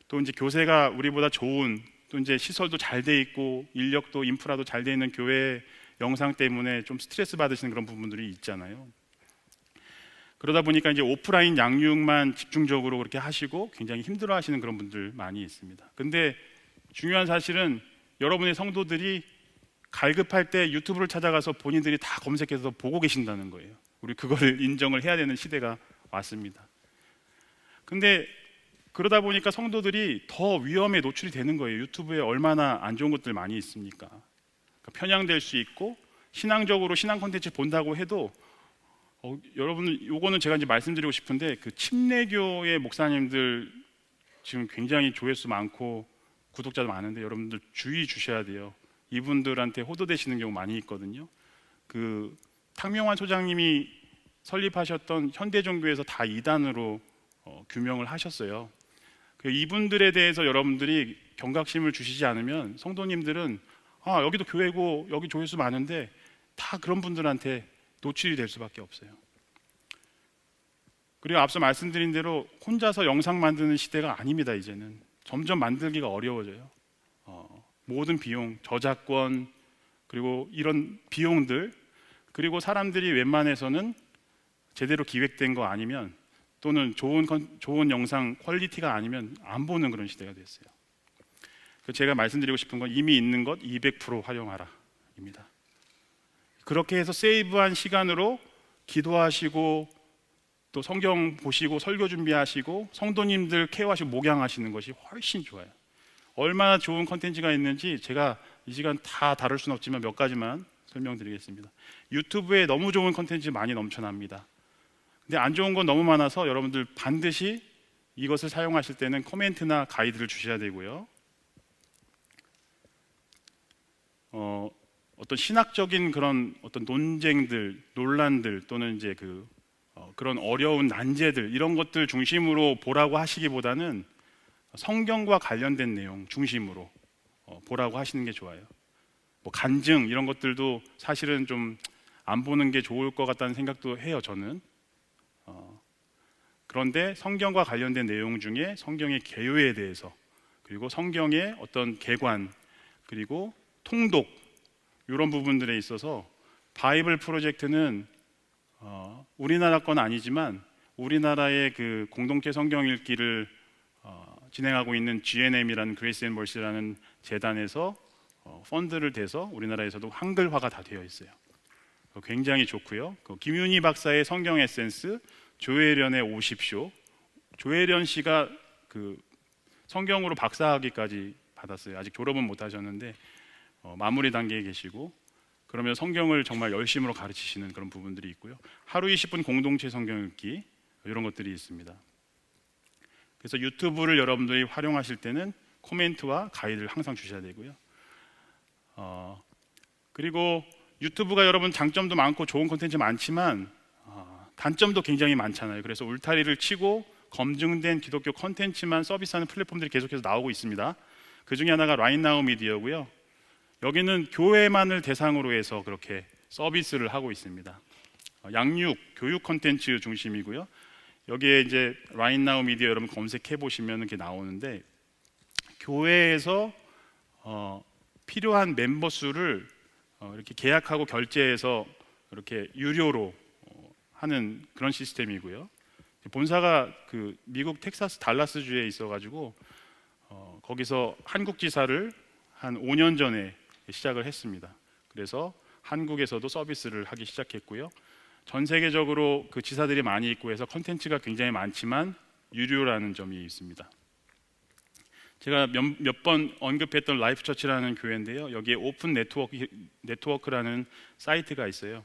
또 이제 교세가 우리보다 좋은, 또 이제 시설도 잘 돼 있고 인력도 인프라도 잘 돼 있는 교회 영상 때문에 좀 스트레스 받으시는 그런 부분들이 있잖아요. 그러다 보니까 이제 오프라인 양육만 집중적으로 그렇게 하시고 굉장히 힘들어하시는 그런 분들 많이 있습니다. 근데 중요한 사실은 여러분의 성도들이 갈급할 때 유튜브를 찾아가서 본인들이 다 검색해서 보고 계신다는 거예요. 우리 그거를 인정을 해야 되는 시대가 왔습니다. 근데 그러다 보니까 성도들이 더 위험에 노출이 되는 거예요. 유튜브에 얼마나 안 좋은 것들 많이 있습니까? 편향될 수 있고, 신앙적으로 신앙 콘텐츠 본다고 해도 여러분, 요거는 제가 이제 말씀드리고 싶은데, 그 침례교의 목사님들 지금 굉장히 조회수 많고 구독자도 많은데 여러분들 주의 주셔야 돼요. 이분들한테 호도되시는 경우 많이 있거든요. 그 탕명환 소장님이 설립하셨던 현대종교에서 다 이단으로 규명을 하셨어요. 이분들에 대해서 여러분들이 경각심을 주시지 않으면 성도님들은 여기도 교회고 여기 조회수 많은데 다 그런 분들한테 노출이 될 수밖에 없어요. 그리고 앞서 말씀드린 대로 혼자서 영상 만드는 시대가 아닙니다. 이제는 점점 만들기가 어려워져요. 모든 비용, 저작권, 그리고 이런 비용들, 그리고 사람들이 웬만해서는 제대로 기획된 거 아니면, 또는 좋은 영상 퀄리티가 아니면 안 보는 그런 시대가 됐어요. 제가 말씀드리고 싶은 건, 이미 있는 것 200% 활용하라 입니다. 그렇게 해서 세이브한 시간으로 기도하시고 또 성경 보시고 설교 준비하시고 성도님들 케어하시고 목양하시는 것이 훨씬 좋아요. 얼마나 좋은 컨텐츠가 있는지 제가 이 시간 다 다룰 수는 없지만 몇 가지만 설명드리겠습니다. 유튜브에 너무 좋은 컨텐츠 많이 넘쳐납니다. 근데 안 좋은 건 너무 많아서 여러분들 반드시 이것을 사용하실 때는 코멘트나 가이드를 주셔야 되고요. 어떤 신학적인 그런 어떤 논쟁들, 논란들, 또는 이제 그런 어려운 난제들, 이런 것들 중심으로 보라고 하시기보다는 성경과 관련된 내용 중심으로 보라고 하시는 게 좋아요. 뭐 간증 이런 것들도 사실은 좀 안 보는 게 좋을 것 같다는 생각도 해요, 저는. 그런데 성경과 관련된 내용 중에 성경의 개요에 대해서, 그리고 성경의 어떤 개관, 그리고 통독 이런 부분들에 있어서 바이블 프로젝트는 우리나라 건 아니지만 우리나라의 그 공동체 성경 읽기를 진행하고 있는 GNM이라는 그레이스 앤 멀시라는 재단에서 펀드를 대서 우리나라에서도 한글화가 다 되어 있어요. 굉장히 좋고요. 김윤희 박사의 성경 에센스, 조혜련의 50쇼. 조혜련 씨가 그 성경으로 박사학위까지 받았어요. 아직 졸업은 못 하셨는데 마무리 단계에 계시고, 그러면 성경을 정말 열심으로 가르치시는 그런 부분들이 있고요. 하루 20분 공동체 성경 읽기 이런 것들이 있습니다. 그래서 유튜브를 여러분들이 활용하실 때는 코멘트와 가이드를 항상 주셔야 되고요. 그리고 유튜브가 여러분 장점도 많고 좋은 콘텐츠 많지만 단점도 굉장히 많잖아요. 그래서 울타리를 치고 검증된 기독교 콘텐츠만 서비스하는 플랫폼들이 계속해서 나오고 있습니다. 그 중에 하나가 라인나우 미디어고요. 여기는 교회만을 대상으로 해서 그렇게 서비스를 하고 있습니다. 양육, 교육 콘텐츠 중심이고요. 여기에 이제 라인나우 미디어 여러분 검색해 보시면 이렇게 나오는데, 교회에서 필요한 멤버 수를 이렇게 계약하고 결제해서 이렇게 유료로 하는 그런 시스템이고요. 본사가 그 미국 텍사스 달라스 주에 있어가지고 거기서 한국 지사를 한 5년 전에 시작을 했습니다. 그래서 한국에서도 서비스를 하기 시작했고요. 전 세계적으로 그 지사들이 많이 있고 해서 컨텐츠가 굉장히 많지만 유료라는 점이 있습니다. 제가 몇 번 언급했던 라이프처치라는 교회인데요. 여기에 오픈 네트워크라는 사이트가 있어요.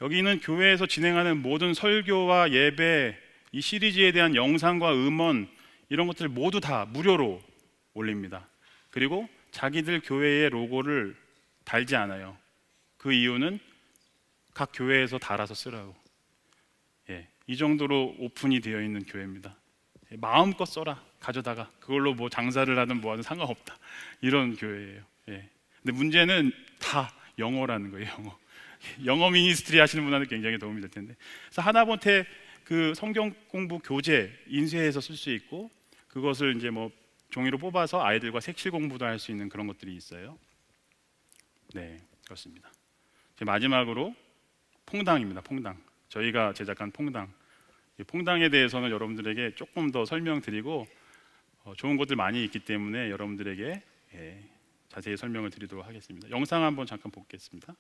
여기는 교회에서 진행하는 모든 설교와 예배, 이 시리즈에 대한 영상과 음원 이런 것들 모두 다 무료로 올립니다. 그리고 자기들 교회의 로고를 달지 않아요. 그 이유는 각 교회에서 달아서 쓰라고. 이 정도로 오픈이 되어 있는 교회입니다. 마음껏 써라, 가져다가 그걸로 뭐 장사를 하든 뭐 하든 상관없다, 이런 교회예요. 근데 문제는 다 영어라는 거예요. 영어 미니스트리 하시는 분한테 굉장히 도움이 될 텐데. 그래서 하나본테 그 성경 공부 교재 인쇄해서 쓸 수 있고, 그것을 이제 뭐 종이로 뽑아서 아이들과 색칠 공부도 할 수 있는 그런 것들이 있어요. 네, 그렇습니다. 마지막으로 퐁당입니다. 퐁당. 저희가 제작한 퐁당. 이 퐁당에 대해서는 여러분들에게 조금 더 설명드리고 좋은 것들 많이 있기 때문에 여러분들에게 자세히 설명을 드리도록 하겠습니다. 영상 한번 잠깐 보겠습니다.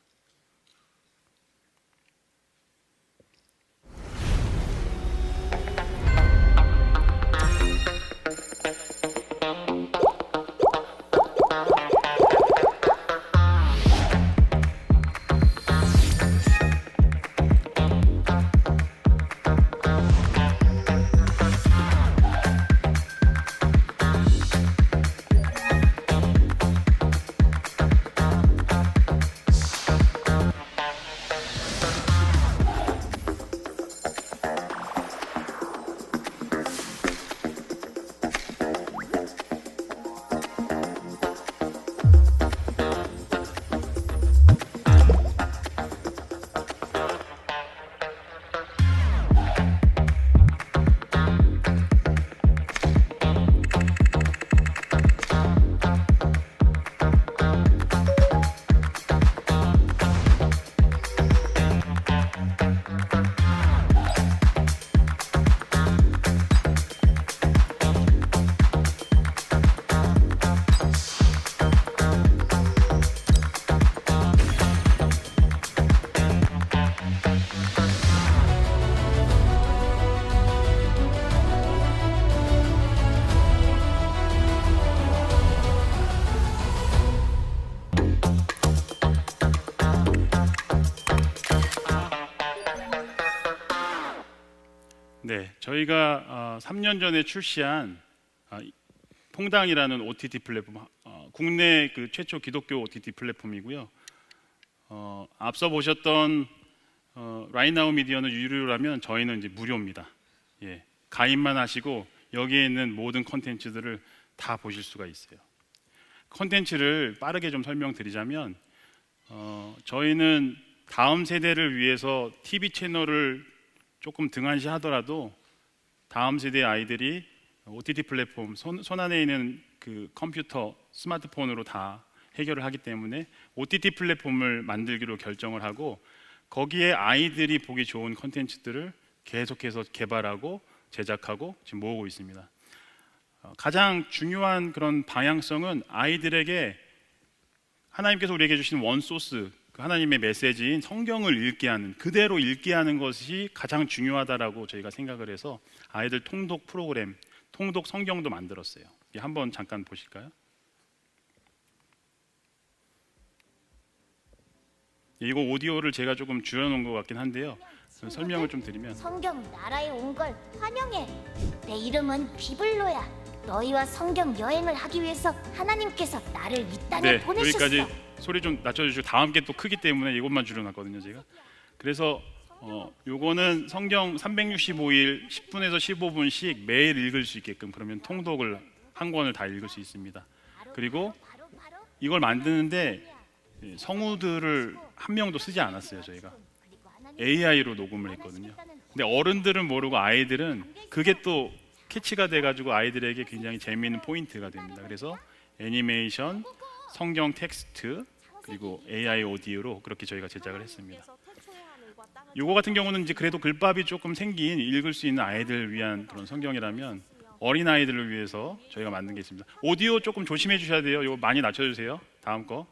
네, 저희가 3년 전에 출시한 퐁당이라는 OTT 플랫폼, 국내 그 최초 기독교 OTT 플랫폼이고요. 앞서 보셨던 라인나우 미디어는 유료라면 저희는 이제 무료입니다. 가입만 하시고 여기에 있는 모든 콘텐츠들을 다 보실 수가 있어요. 콘텐츠를 빠르게 좀 설명드리자면, 저희는 다음 세대를 위해서 TV 채널을 조금 등한시하더라도 다음 세대 아이들이 OTT 플랫폼 손안에 있는 그 컴퓨터, 스마트폰으로 다 해결을 하기 때문에 OTT 플랫폼을 만들기로 결정을 하고 거기에 아이들이 보기 좋은 콘텐츠들을 계속해서 개발하고 제작하고 지금 모으고 있습니다. 가장 중요한 그런 방향성은 아이들에게 하나님께서 우리에게 주신 원소스, 그 하나님의 메시지인 성경을 읽게 하는, 그대로 읽게 하는 것이 가장 중요하다라고 저희가 생각을 해서 아이들 통독 프로그램, 통독 성경도 만들었어요. 한번 잠깐 보실까요? 이거 오디오를 제가 조금 줄여놓은 것 같긴 한데요. 설명을 좀 드리면, 성경 나라에 온 걸 환영해. 내 이름은 비블로야. 너희와 성경 여행을 하기 위해서 하나님께서 나를 이 땅에 보내셨어. 여기까지 소리 좀 낮춰주시고 다음 게 또 크기 때문에 이것만 줄여놨거든요 제가. 그래서 요거는 성경 365일 10분에서 15분씩 매일 읽을 수 있게끔, 그러면 통독을 한 권을 다 읽을 수 있습니다. 그리고 이걸 만드는데 성우들을 한 명도 쓰지 않았어요. 저희가 AI로 녹음을 했거든요. 근데 어른들은 모르고 아이들은 그게 또 캐치가 돼가지고 아이들에게 굉장히 재미있는 포인트가 됩니다. 그래서 애니메이션, 성경 텍스트, 그리고 AI 오디오로 그렇게 저희가 제작을 했습니다. 요거 같은 경우는 이제 그래도 글밥이 조금 생긴, 읽을 수 있는 아이들 위한 그런 성경이라면 어린 아이들을 위해서 저희가 만든 게 있습니다. 오디오 조금 조심해 주셔야 돼요. 이거 많이 낮춰주세요. 다음 거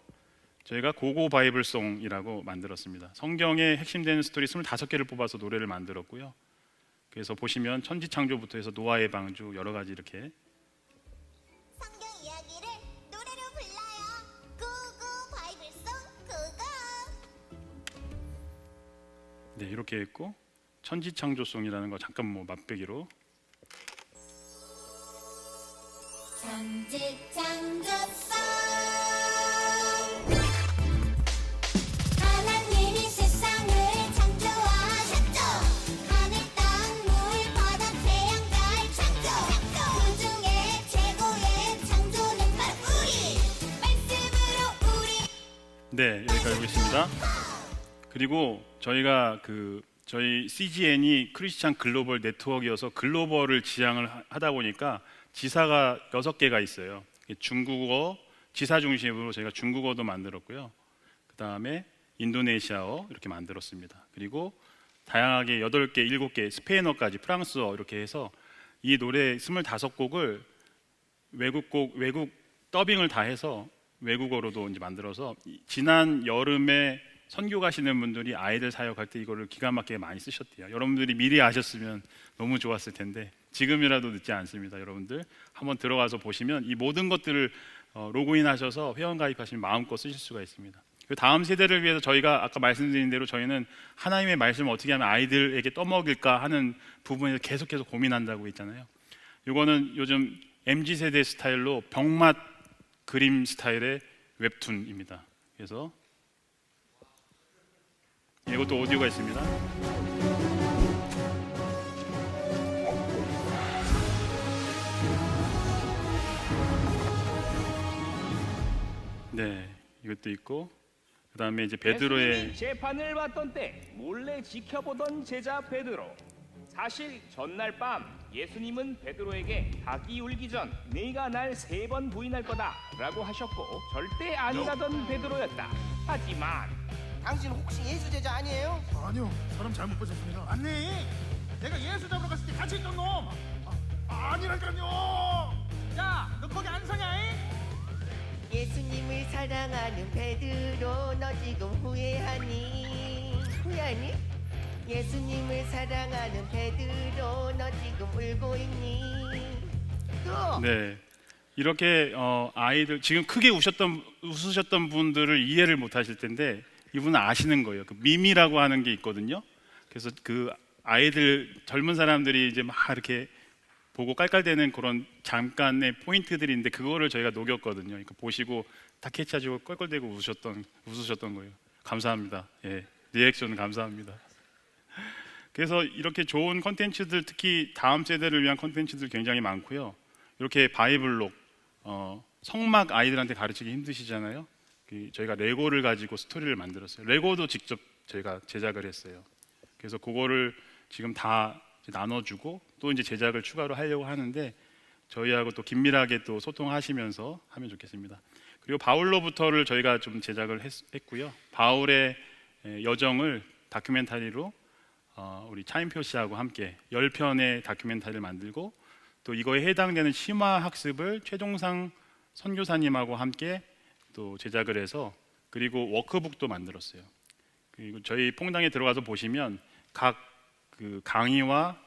저희가 고고 바이블송이라고 만들었습니다. 성경의 핵심되는 스토리 25개를 뽑아서 노래를 만들었고요. 그래서 보시면 천지창조부터 해서 노아의 방주 여러 가지 이렇게 성경 이야기를 노래로 불러요. 고고 바이블송 고고. 네, 이렇게 했고 천지창조송이라는 거 잠깐 뭐 맛배기로 천지창조송. 하나님이 세상을 창조하셨죠. 하늘 땅 물 바다 태양 달 창조. 그중에 최고의 창조는 바로 우리 말씀으로 우리. 네, 여기까지 하겠습니다. 그리고 저희가 저희 CGN이 크리스찬 글로벌 네트워크여서 글로벌을 지향을 하다 보니까 지사가 6개가 있어요. 중국어 지사 중심으로 저희가 중국어도 만들었고요. 그 다음에 인도네시아어 이렇게 만들었습니다. 그리고 다양하게 8개, 7개, 스페인어까지, 프랑스어 이렇게 해서 이 노래 25곡을 외국 더빙을 다 해서 외국어로도 이제 만들어서 지난 여름에 선교 가시는 분들이 아이들 사역할 때 이거를 기가 막히게 많이 쓰셨대요. 여러분들이 미리 아셨으면 너무 좋았을 텐데 지금이라도 늦지 않습니다. 여러분들 한번 들어가서 보시면 이 모든 것들을 로그인 하셔서 회원 가입하시면 마음껏 쓰실 수가 있습니다. 다음 세대를 위해서 저희가 아까 말씀드린 대로 저희는 하나님의 말씀을 어떻게 하면 아이들에게 떠먹일까 하는 부분에서 계속해서 고민한다고 했잖아요. 이거는 요즘 MZ세대 스타일로 병맛 그림 스타일의 웹툰입니다. 그래서 이것도 오디오가 있습니다. 네, 이것도 있고 그 다음에 이제 베드로의 예수님이 재판을 받던 때 몰래 지켜보던 제자 베드로. 사실 전날 밤 예수님은 베드로에게 닭이 울기 전 네가 날 3번 부인할 거다라고 하셨고 절대 아니라던 베드로였다. 하지만 당신 혹시 예수 제자 아니에요? 아니요, 사람 잘못 보셨습니다. 맞네. 내가 예수 잡으러 갔을 때 같이 있던 놈. 아니라니까요. 야, 너 거기 안 서냐? 예수님을 사랑하는 베드로, 너 지금 후회하니? 후회하니? 예수님을 사랑하는 베드로, 너 지금 울고 있니? 또 네, 이렇게 아이들 지금 크게 웃으셨던 분들을 이해를 못 하실 텐데 이분은 아시는 거예요. 그 밈이라고 하는 게 있거든요. 그래서 그 아이들 젊은 사람들이 이제 막 이렇게 보고 깔깔대는 그런 잠깐의 포인트들이 있는데 그거를 저희가 녹였거든요. 그러니까 보시고 다 캐치하시고 껄껄대고 웃으셨던 거예요. 감사합니다. 예, 리액션 감사합니다. 그래서 이렇게 좋은 콘텐츠들, 특히 다음 세대를 위한 콘텐츠들 굉장히 많고요. 이렇게 바이블록, 성막 아이들한테 가르치기 힘드시잖아요. 저희가 레고를 가지고 스토리를 만들었어요. 레고도 직접 저희가 제작을 했어요. 그래서 그거를 지금 다 이제 나눠주고 또 이제 제작을 추가로 하려고 하는데 저희하고 또 긴밀하게 또 소통하시면서 하면 좋겠습니다. 그리고 바울로부터를 저희가 좀 제작을 했고요. 바울의 여정을 다큐멘터리로 우리 차인표 씨하고 함께 10편의 다큐멘터리를 만들고 또 이거에 해당되는 심화 학습을 최종상 선교사님하고 함께 또 제작을 해서 그리고 워크북도 만들었어요. 그리고 저희 퐁당에 들어가서 보시면 각 그 강의와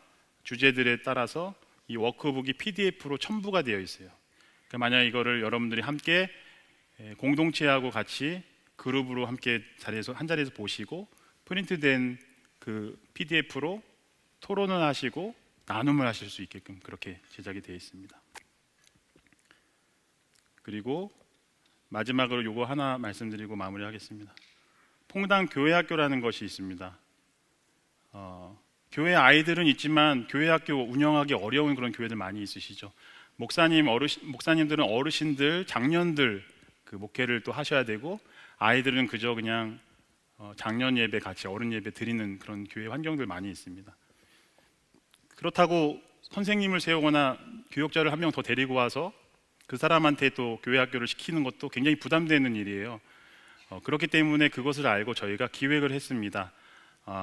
주제들에 따라서 이 워크북이 PDF로 첨부가 되어 있어요. 그러니까 만약 이거를 여러분들이 함께 공동체하고 같이 그룹으로 함께 한 자리에서 보시고 프린트된 그 PDF로 토론을 하시고 나눔을 하실 수 있게끔 그렇게 제작이 되어 있습니다. 그리고 마지막으로 요거 하나 말씀드리고 마무리하겠습니다. 퐁당 교회학교라는 것이 있습니다. 교회 아이들은 있지만 교회학교 운영하기 어려운 그런 교회들 많이 있으시죠. 목사님들은 어르신들, 장년들 그 목회를 또 하셔야 되고 아이들은 그저 그냥 장년 예배 같이 어른 예배 드리는 그런 교회 환경들 많이 있습니다. 그렇다고 선생님을 세우거나 교역자를 한 명 더 데리고 와서 그 사람한테 또 교회 학교를 시키는 것도 굉장히 부담되는 일이에요. 그렇기 때문에 그것을 알고 저희가 기획을 했습니다.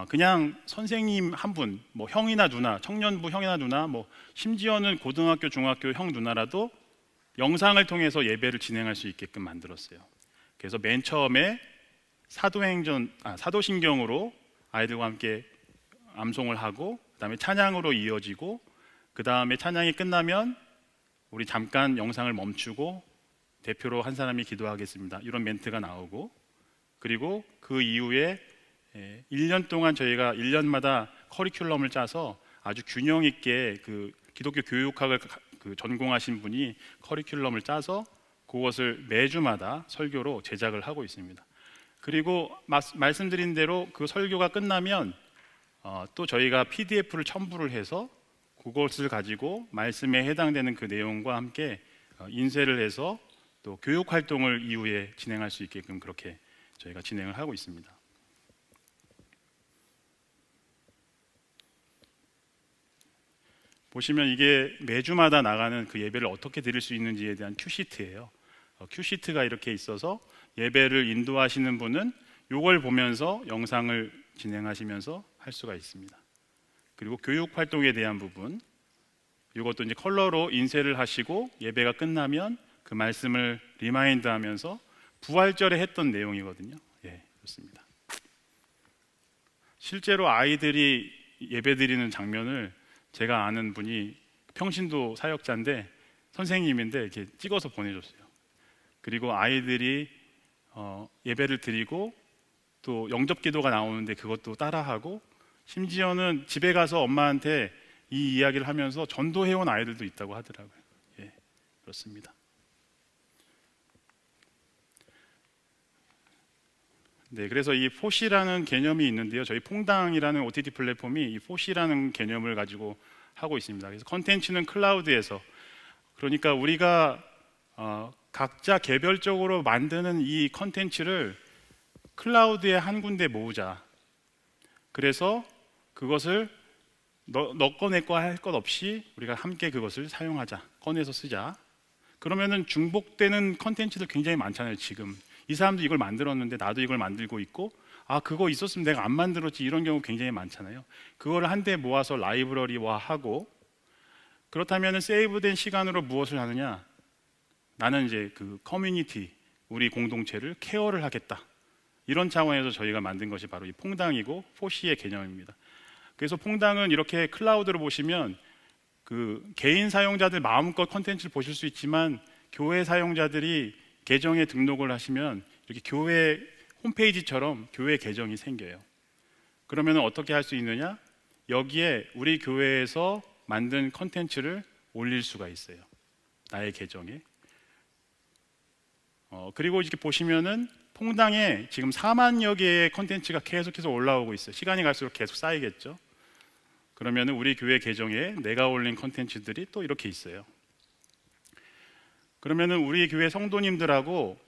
그냥 선생님 한 분, 뭐 형이나 누나, 청년부 형이나 누나, 뭐 심지어는 고등학교, 중학교 형 누나라도 영상을 통해서 예배를 진행할 수 있게끔 만들었어요. 그래서 맨 처음에 사도신경으로 아이들과 함께 암송을 하고 그다음에 찬양으로 이어지고 그다음에 찬양이 끝나면 우리 잠깐 영상을 멈추고 대표로 한 사람이 기도하겠습니다. 이런 멘트가 나오고 그리고 그 이후에 1년 동안 저희가 1년마다 커리큘럼을 짜서 아주 균형 있게 그 기독교 교육학을 전공하신 분이 커리큘럼을 짜서 그것을 매주마다 설교로 제작을 하고 있습니다. 그리고 말씀드린 대로 그 설교가 끝나면 또 저희가 PDF를 첨부를 해서 그것을 가지고 말씀에 해당되는 그 내용과 함께 인쇄를 해서 또 교육 활동을 이후에 진행할 수 있게끔 그렇게 저희가 진행을 하고 있습니다. 보시면 이게 매주마다 나가는 그 예배를 어떻게 드릴 수 있는지에 대한 큐시트예요. 큐시트가 이렇게 있어서 예배를 인도하시는 분은 이걸 보면서 영상을 진행하시면서 할 수가 있습니다. 그리고 교육 활동에 대한 부분 이것도 이제 컬러로 인쇄를 하시고 예배가 끝나면 그 말씀을 리마인드하면서 부활절에 했던 내용이거든요. 예, 좋습니다. 실제로 아이들이 예배 드리는 장면을 제가 아는 분이 평신도 사역자인데 선생님인데 이렇게 찍어서 보내줬어요. 그리고 아이들이 예배를 드리고 또 영접기도가 나오는데 그것도 따라하고 심지어는 집에 가서 엄마한테 이 이야기를 하면서 전도해온 아이들도 있다고 하더라고요. 예, 그렇습니다. 네, 그래서 이 포시라는 개념이 있는데요. 저희 퐁당이라는 OTT 플랫폼이 이 포시라는 개념을 가지고 하고 있습니다. 그래서 컨텐츠는 클라우드에서 그러니까 우리가 각자 개별적으로 만드는 이 컨텐츠를 클라우드에 한 군데 모으자. 그래서 그것을 너 거 내 거 할 것 없이 우리가 함께 그것을 사용하자. 꺼내서 쓰자. 그러면은 중복되는 컨텐츠들 굉장히 많잖아요. 지금 이 사람도 이걸 만들었는데 나도 이걸 만들고 있고 그거 있었으면 내가 안 만들었지 이런 경우 굉장히 많잖아요. 그거를 한데 모아서 라이브러리화하고 그렇다면 세이브된 시간으로 무엇을 하느냐? 나는 이제 그 커뮤니티 우리 공동체를 케어를 하겠다. 이런 차원에서 저희가 만든 것이 바로 이 퐁당이고 포시의 개념입니다. 그래서 퐁당은 이렇게 클라우드로 보시면 그 개인 사용자들 마음껏 컨텐츠를 보실 수 있지만 교회 사용자들이 계정에 등록을 하시면 이렇게 교회 홈페이지처럼 교회 계정이 생겨요. 그러면 어떻게 할 수 있느냐? 여기에 우리 교회에서 만든 컨텐츠를 올릴 수가 있어요. 나의 계정에. 그리고 이렇게 보시면은 퐁당에 지금 4만여 개의 컨텐츠가 계속해서 올라오고 있어요. 시간이 갈수록 계속 쌓이겠죠. 그러면은 우리 교회 계정에 내가 올린 컨텐츠들이 또 이렇게 있어요. 그러면은 우리 교회 성도님들하고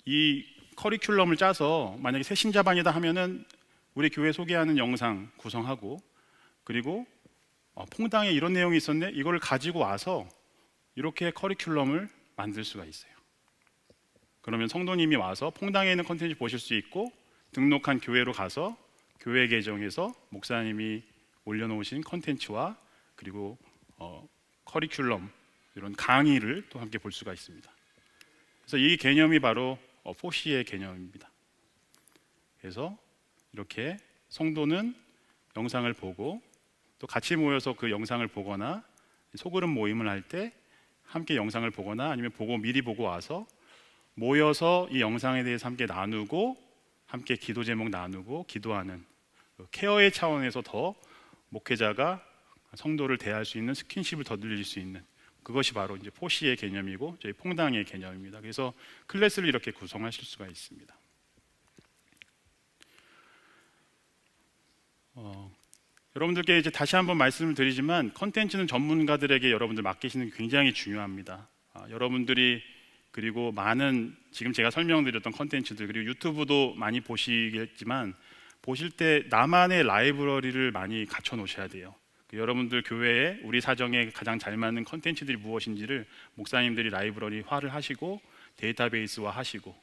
이 커리큘럼을 짜서 만약에 새 신자반이다 하면은 우리 교회 소개하는 영상 구성하고, 그리고 퐁당에 이런 내용이 있었네, 이걸 가지고 와서 이렇게 커리큘럼을 만들 수가 있어요. 그러면 성도님이 와서 퐁당에 있는 컨텐츠 보실 수 있고, 등록한 교회로 가서 교회 계정에서 목사님이 올려놓으신 컨텐츠와 그리고 커리큘럼, 이런 강의를 또 함께 볼 수가 있습니다. 그래서 이 개념이 바로 포시의 개념입니다. 그래서 이렇게 성도는 영상을 보고 또 같이 모여서 그 영상을 보거나 소그룹 모임을 할 때 함께 영상을 보거나 아니면 미리 보고 와서 모여서 이 영상에 대해서 함께 나누고 함께 기도 제목 나누고 기도하는 케어의 차원에서 더 목회자가 성도를 대할 수 있는 스킨십을 더 늘릴 수 있는, 그것이 바로 이제 포시의 개념이고 저희 퐁당의 개념입니다. 그래서 클래스를 이렇게 구성하실 수가 있습니다. 여러분들께 이제 다시 한번 말씀을 드리지만 컨텐츠는 전문가들에게 여러분들 맡기시는 게 굉장히 중요합니다. 여러분들이 그리고 많은 지금 제가 설명드렸던 컨텐츠들, 그리고 유튜브도 많이 보시겠지만 보실 때 나만의 라이브러리를 많이 갖춰 놓으셔야 돼요. 여러분들 교회에 우리 사정에 가장 잘 맞는 컨텐츠들이 무엇인지를 목사님들이 라이브러리화를 하시고 데이터베이스화 하시고,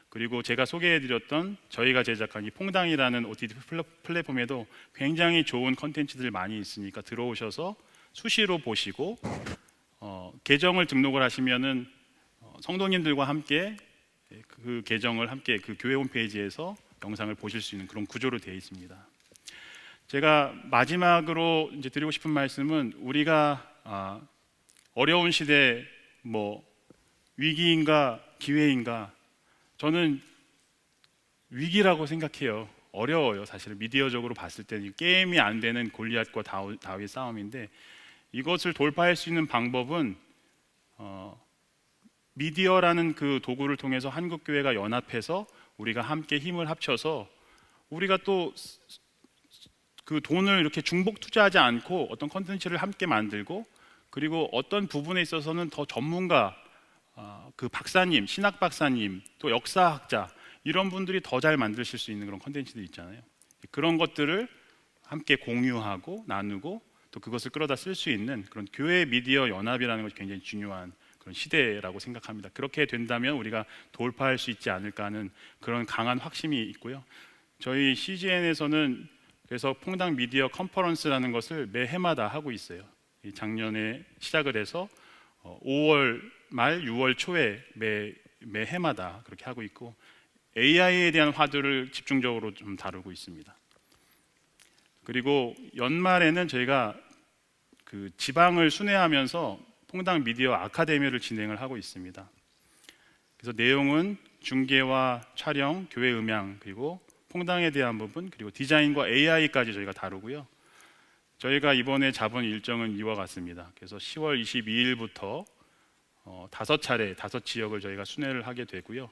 그리고 제가 소개해드렸던 저희가 제작한 이 퐁당이라는 OTT 플랫폼에도 굉장히 좋은 컨텐츠들이 많이 있으니까 들어오셔서 수시로 보시고 계정을 등록을 하시면은 성도님들과 함께 그 계정을 함께 그 교회 홈페이지에서 영상을 보실 수 있는 그런 구조로 되어 있습니다. 제가 마지막으로 이제 드리고 싶은 말씀은 우리가 어려운 시대 위기인가 기회인가, 저는 위기라고 생각해요. 어려워요. 사실 미디어적으로 봤을 때는 게임이 안 되는 골리앗과 다윗 싸움인데, 이것을 돌파할 수 있는 방법은 미디어라는 그 도구를 통해서 한국교회가 연합해서 우리가 함께 힘을 합쳐서 우리가 또 그 돈을 이렇게 중복 투자하지 않고 어떤 컨텐츠를 함께 만들고, 그리고 어떤 부분에 있어서는 더 전문가, 그 박사님, 신학 박사님, 또 역사학자, 이런 분들이 더 잘 만드실 수 있는 그런 컨텐츠들 있잖아요. 그런 것들을 함께 공유하고 나누고 또 그것을 끌어다 쓸 수 있는 그런 교회 미디어 연합이라는 것이 굉장히 중요한 그런 시대라고 생각합니다. 그렇게 된다면 우리가 돌파할 수 있지 않을까 하는 그런 강한 확신이 있고요. 저희 CGN에서는 그래서 퐁당 미디어 컨퍼런스라는 것을 매 해마다 하고 있어요. 작년에 시작을 해서 5월 말 6월 초에 매 해마다 그렇게 하고 있고, AI에 대한 화두를 집중적으로 좀 다루고 있습니다. 그리고 연말에는 저희가 그 지방을 순회하면서 퐁당 미디어 아카데미를 진행을 하고 있습니다. 그래서 내용은 중계와 촬영, 교회 음향, 그리고 퐁당에 대한 부분, 그리고 디자인과 AI까지 저희가 다루고요. 저희가 이번에 잡은 일정은 이와 같습니다. 그래서 10월 22일부터 5차례 5지역을 저희가 순회를 하게 되고요.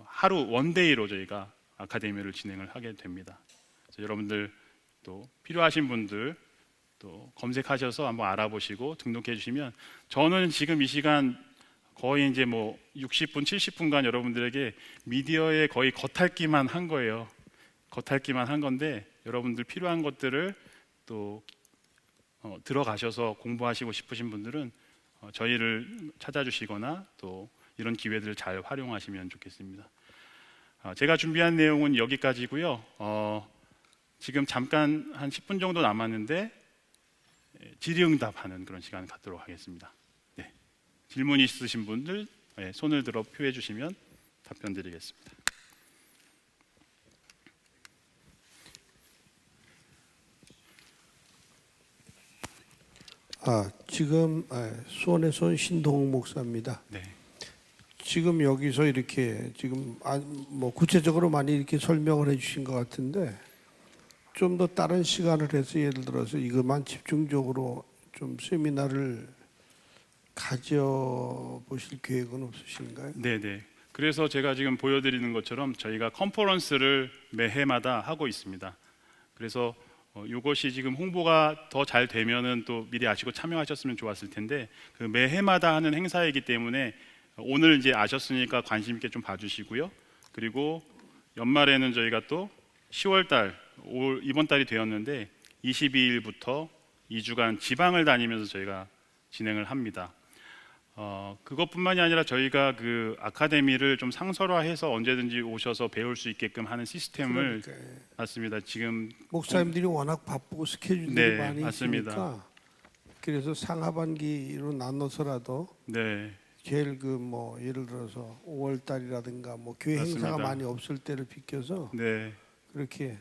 하루 원데이로 저희가 아카데미를 진행을 하게 됩니다. 그래서 여러분들 또 필요하신 분들 또 검색하셔서 한번 알아보시고 등록해 주시면, 저는 지금 이 시간 거의 이제 60분, 70분간 여러분들에게 미디어에 거의 겉핥기만 한 거예요. 겉핥기만 한 건데, 여러분들 필요한 것들을 또 들어가셔서 공부하시고 싶으신 분들은 저희를 찾아주시거나 또 이런 기회들을 잘 활용하시면 좋겠습니다. 제가 준비한 내용은 여기까지고요. 지금 잠깐 한 10분 정도 남았는데 질의응답하는 그런 시간을 갖도록 하겠습니다. 네. 질문 있으신 분들 손을 들어 표해 주시면 답변 드리겠습니다. 지금 수원의 손 신동욱 목사입니다. 네. 지금 여기서 이렇게 지금 구체적으로 많이 이렇게 설명을 해주신 것 같은데, 좀 더 다른 시간을 해서 예를 들어서 이것만 집중적으로 좀 세미나를 가져보실 계획은 없으신가요? 네. 그래서 제가 지금 보여드리는 것처럼 저희가 컨퍼런스를 매해마다 하고 있습니다. 그래서 이것이 지금 홍보가 더 잘 되면은 또 미리 아시고 참여하셨으면 좋았을 텐데, 그 매해마다 하는 행사이기 때문에 오늘 이제 아셨으니까 관심 있게 좀 봐주시고요. 그리고 연말에는 저희가 또 10월달 이번 달이 되었는데 22일부터 2주간 지방을 다니면서 저희가 진행을 합니다. 그것뿐만이 아니라 저희가 그 아카데미를 좀 상설화해서 언제든지 오셔서 배울 수 있게끔 하는 시스템을 그러니까요. 맞습니다. 지금 목사님들이 워낙 바쁘고 스케줄들이 네, 많이 맞습니다. 있으니까 그래서 상하반기로 나눠서라도 네, 제일 그 뭐 예를 들어서 5월 달이라든가 뭐 교회 맞습니다. 행사가 많이 없을 때를 비껴서 네, 그렇게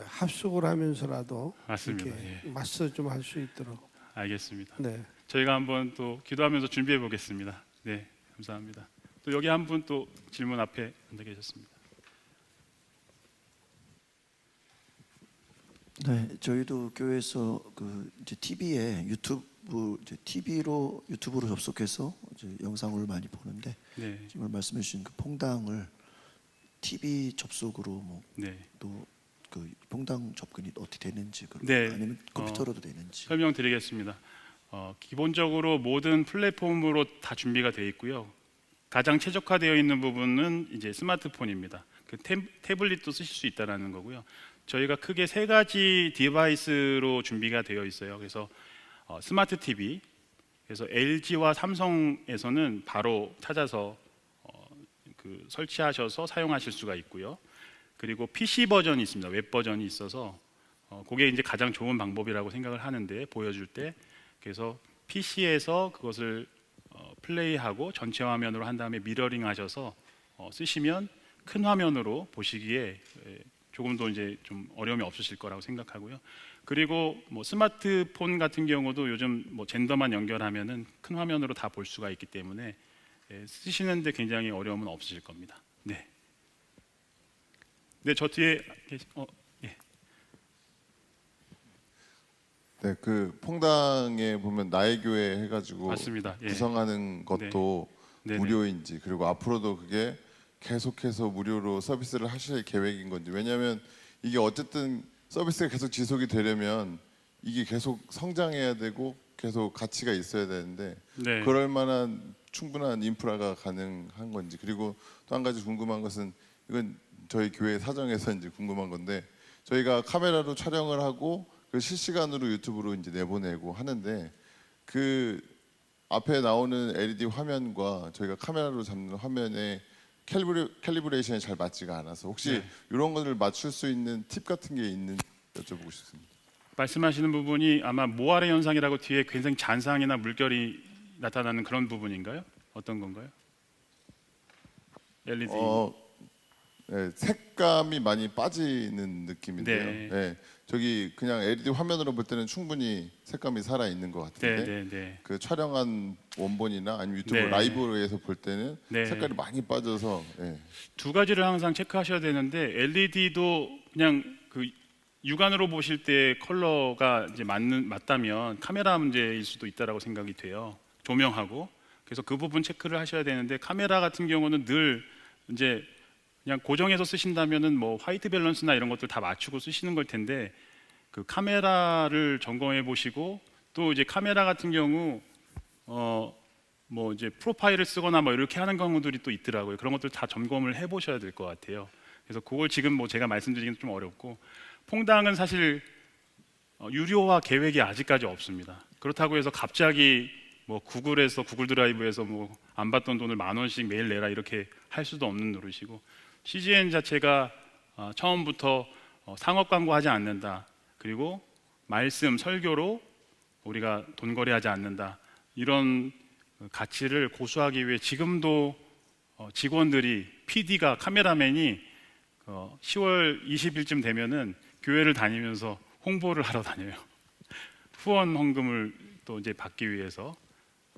합숙을 하면서라도 맞습니다. 이렇게 예. 맞서 좀 할 수 있도록. 알겠습니다. 네. 저희가 한번 또 기도하면서 준비해 보겠습니다. 네, 감사합니다. 또 여기 한 분 또 질문 앞에 앉아 계셨습니다. 네, 저희도 교회에서 그 이제 TV에 이제 유튜브로 접속해서 이제 영상을 많이 보는데 네, 지금 말씀해 주신 그 퐁당을 TV 접속으로 뭐 네. 또 그 퐁당 접근이 어떻게 되는지 네, 아니면 컴퓨터로도 되는지. 설명드리겠습니다. 기본적으로 모든 플랫폼으로 다 준비가 되어 있고요. 가장 최적화되어 있는 부분은 이제 스마트폰입니다. 그 태블릿도 쓰실 수 있다라는 거고요. 저희가 크게 세 가지 디바이스로 준비가 되어 있어요. 그래서 스마트 TV, 그래서 LG와 삼성에서는 바로 찾아서 그 설치하셔서 사용하실 수가 있고요. 그리고 PC 버전이 있습니다. 웹 버전이 있어서 그게 이제 가장 좋은 방법이라고 생각을 하는데 보여줄 때 그래서 PC에서 그것을 플레이하고 전체 화면으로 한 다음에 미러링 하셔서 쓰시면 큰 화면으로 보시기에 조금 더 이제 좀 어려움이 없으실 거라고 생각하고요. 그리고 뭐 스마트폰 같은 경우도 요즘 뭐 젠더만 연결하면은 큰 화면으로 다 볼 수가 있기 때문에 쓰시는데 굉장히 어려움은 없으실 겁니다. 네. 네, 저 뒤에 예. 네, 그 퐁당에 보면 나의 교회 해가지고 맞습니다. 예. 구성하는 것도 네. 무료인지 그리고 앞으로도 그게 계속해서 무료로 서비스를 하실 계획인 건지. 왜냐하면 이게 어쨌든 서비스가 계속 지속이 되려면 이게 계속 성장해야 되고 계속 가치가 있어야 되는데 네. 그럴 만한 충분한 인프라가 가능한 건지. 그리고 또 한 가지 궁금한 것은 이건 저희 교회 사정에서 이제 궁금한 건데 저희가 카메라로 촬영을 하고 그 실시간으로 유튜브로 이제 내보내고 하는데 그 앞에 나오는 LED 화면과 저희가 카메라로 잡는 화면에 캘리브레이션이 잘 맞지가 않아서 혹시 네. 이런 것을 맞출 수 있는 팁 같은 게 있는지 여쭤보고 싶습니다. 말씀하시는 부분이 아마 모아레 현상이라고 뒤에 굉장히 잔상이나 물결이 나타나는 그런 부분인가요? 어떤 건가요? LED. 네, 색감이 많이 빠지는 느낌인데요. 네. 네, 저기 그냥 LED 화면으로 볼 때는 충분히 색감이 살아 있는 것 같은데 네. 그 촬영한 원본이나 아니면 유튜브 네. 라이브로에서 볼 때는 네. 색깔이 많이 빠져서 두 가지를 항상 체크하셔야 되는데 LED도 그냥 그 육안으로 보실 때 컬러가 이제 맞다면 카메라 문제일 수도 있다라고 생각이 돼요. 조명하고. 그래서 그 부분 체크를 하셔야 되는데 카메라 같은 경우는 늘 이제 그냥 고정해서 쓰신다면은 뭐 화이트 밸런스나 이런 것들 다 맞추고 쓰시는 걸 텐데 그 카메라를 점검해 보시고 또 이제 카메라 같은 경우 뭐 이제 프로파일을 쓰거나 뭐 이렇게 하는 경우들이 또 있더라고요. 그런 것들 다 점검을 해 보셔야 될 것 같아요. 그래서 그걸 지금 뭐 제가 말씀드리기는 좀 어렵고 퐁당은 사실 유료화 계획이 아직까지 없습니다. 그렇다고 해서 갑자기 뭐 구글 드라이브에서 뭐 안 받던 돈을 10,000원씩 매일 내라 이렇게 할 수도 없는 노릇이고 CGN 자체가 처음부터 상업 광고하지 않는다. 그리고 말씀 설교로 우리가 돈 거래하지 않는다. 이런 가치를 고수하기 위해 지금도 직원들이 PD가 카메라맨이 10월 20일쯤 되면은 교회를 다니면서 홍보를 하러 다녀요. 후원 헌금을 또 이제 받기 위해서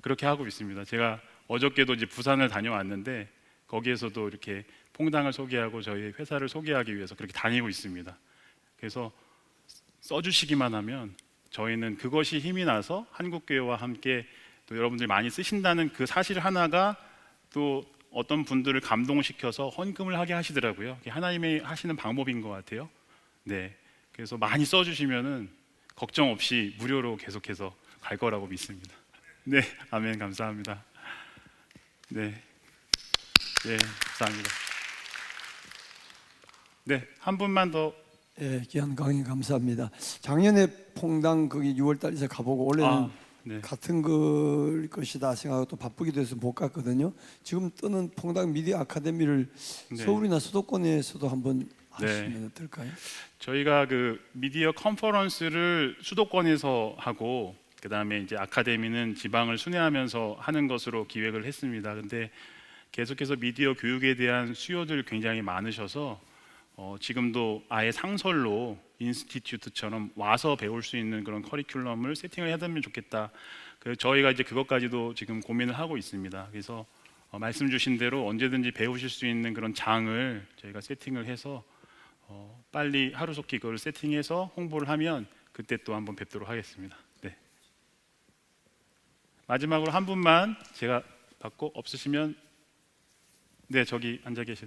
그렇게 하고 있습니다. 제가 어저께도 이제 부산을 다녀왔는데 거기에서도 이렇게 퐁당을 소개하고 저희 회사를 소개하기 위해서 그렇게 다니고 있습니다. 그래서 써주시기만 하면 저희는 그것이 힘이 나서 한국교회와 함께 또 여러분들이 많이 쓰신다는 그 사실 하나가 또 어떤 분들을 감동시켜서 헌금을 하게 하시더라고요. 그게 하나님이 하시는 방법인 것 같아요. 네, 그래서 많이 써주시면은 걱정 없이 무료로 계속해서 갈 거라고 믿습니다. 네, 아멘, 감사합니다. 네, 예, 감사합니다. 네, 한 분만 더. 예, 귀한 강의 감사합니다. 작년에 퐁당 거기 6월달에 가보고 올해는 네. 같은 것이다 생각하고 또 바쁘기도 해서 못 갔거든요. 지금 뜨는 퐁당 미디어 아카데미를 네. 서울이나 수도권에서도 한번 네. 하시면 어떨까요? 저희가 그 미디어 컨퍼런스를 수도권에서 하고 그다음에 이제 아카데미는 지방을 순회하면서 하는 것으로 기획을 했습니다. 근데 계속해서 미디어 교육에 대한 수요들 굉장히 많으셔서 지금도 아예 상설로 인스티튜트처럼 와서 배울 수 있는 그런 커리큘럼을 세팅을 해두면 좋겠다. 저희가 이제 그것까지도 지금 고민을 하고 있습니다. 그래서 말씀 주신 대로 언제든지 배우실 수 있는 그런 장을 저희가 세팅을 해서 빨리 하루속히 그걸 세팅해서 홍보를 하면 그때 또 한번 뵙도록 하겠습니다. 네. 마지막으로 한 분만 제가 받고 없으시면 네 저기 앉아 계신.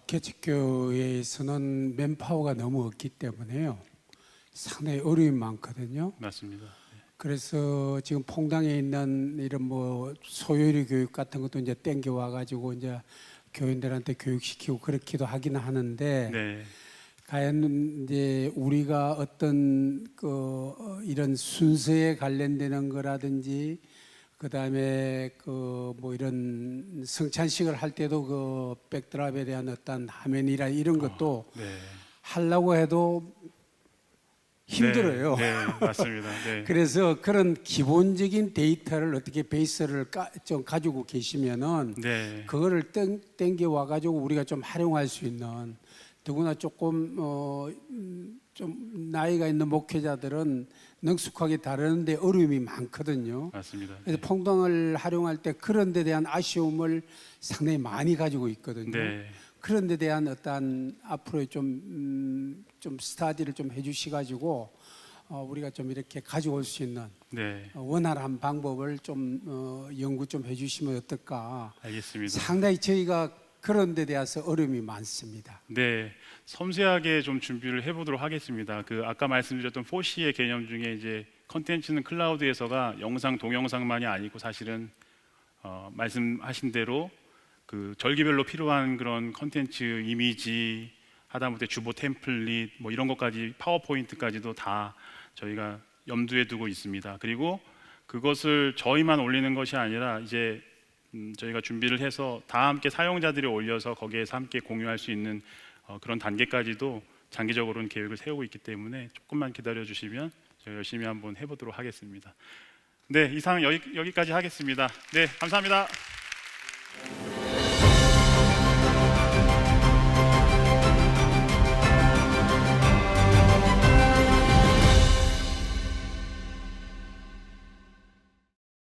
개척교회에서는 맨파워가 너무 없기 때문에요. 상당히 어려움이 많거든요. 맞습니다. 그래서 지금 퐁당에 있는 이런 뭐 소요리 교육 같은 것도 이제 땡겨 와가지고 이제 교인들한테 교육시키고 그렇기도 하기는 하는데 네. 과연 이제 우리가 어떤 이런 순서에 관련되는 거라든지 그다음에 뭐 이런 성찬식을 할 때도 그 백드랍에 대한 어떤 화면이라 이런 것도 네. 하려고 해도 힘들어요. 네, 네 맞습니다. 네. 그래서 그런 기본적인 데이터를 어떻게 베이스를 좀 가지고 계시면은 네. 그거를 땡겨 와가지고 우리가 좀 활용할 수 있는 더구나 조금 좀 나이가 있는 목회자들은 능숙하게 다루는데 어려움이 많거든요. 맞습니다. 그래서 퐁당을 활용할 때 그런 데 대한 아쉬움을 상당히 많이 가지고 있거든요. 네. 그런 데 대한 어떤 앞으로 좀 스타디를 좀 해주시가지고 우리가 좀 이렇게 가져올 수 있는 네. 원활한 방법을 좀 연구 좀 해주시면 어떨까. 알겠습니다. 상당히 저희가 그런 데 대해서 어려움이 많습니다. 네, 섬세하게 좀 준비를 해보도록 하겠습니다. 아까 말씀드렸던 4C의 개념 중에 이제 컨텐츠는 클라우드에서가 영상, 동영상만이 아니고 사실은 말씀하신 대로 그 절기별로 필요한 그런 컨텐츠, 이미지, 하다못해 주보 템플릿 뭐 이런 것까지 파워포인트까지도 다 저희가 염두에 두고 있습니다. 그리고 그것을 저희만 올리는 것이 아니라 이제 저희가 준비를 해서 다 함께 사용자들이 올려서 거기에서 함께 공유할 수 있는 그런 단계까지도 장기적으로는 계획을 세우고 있기 때문에 조금만 기다려 주시면 저희 열심히 한번 해보도록 하겠습니다. 네, 이상 여기까지 하겠습니다. 네, 감사합니다.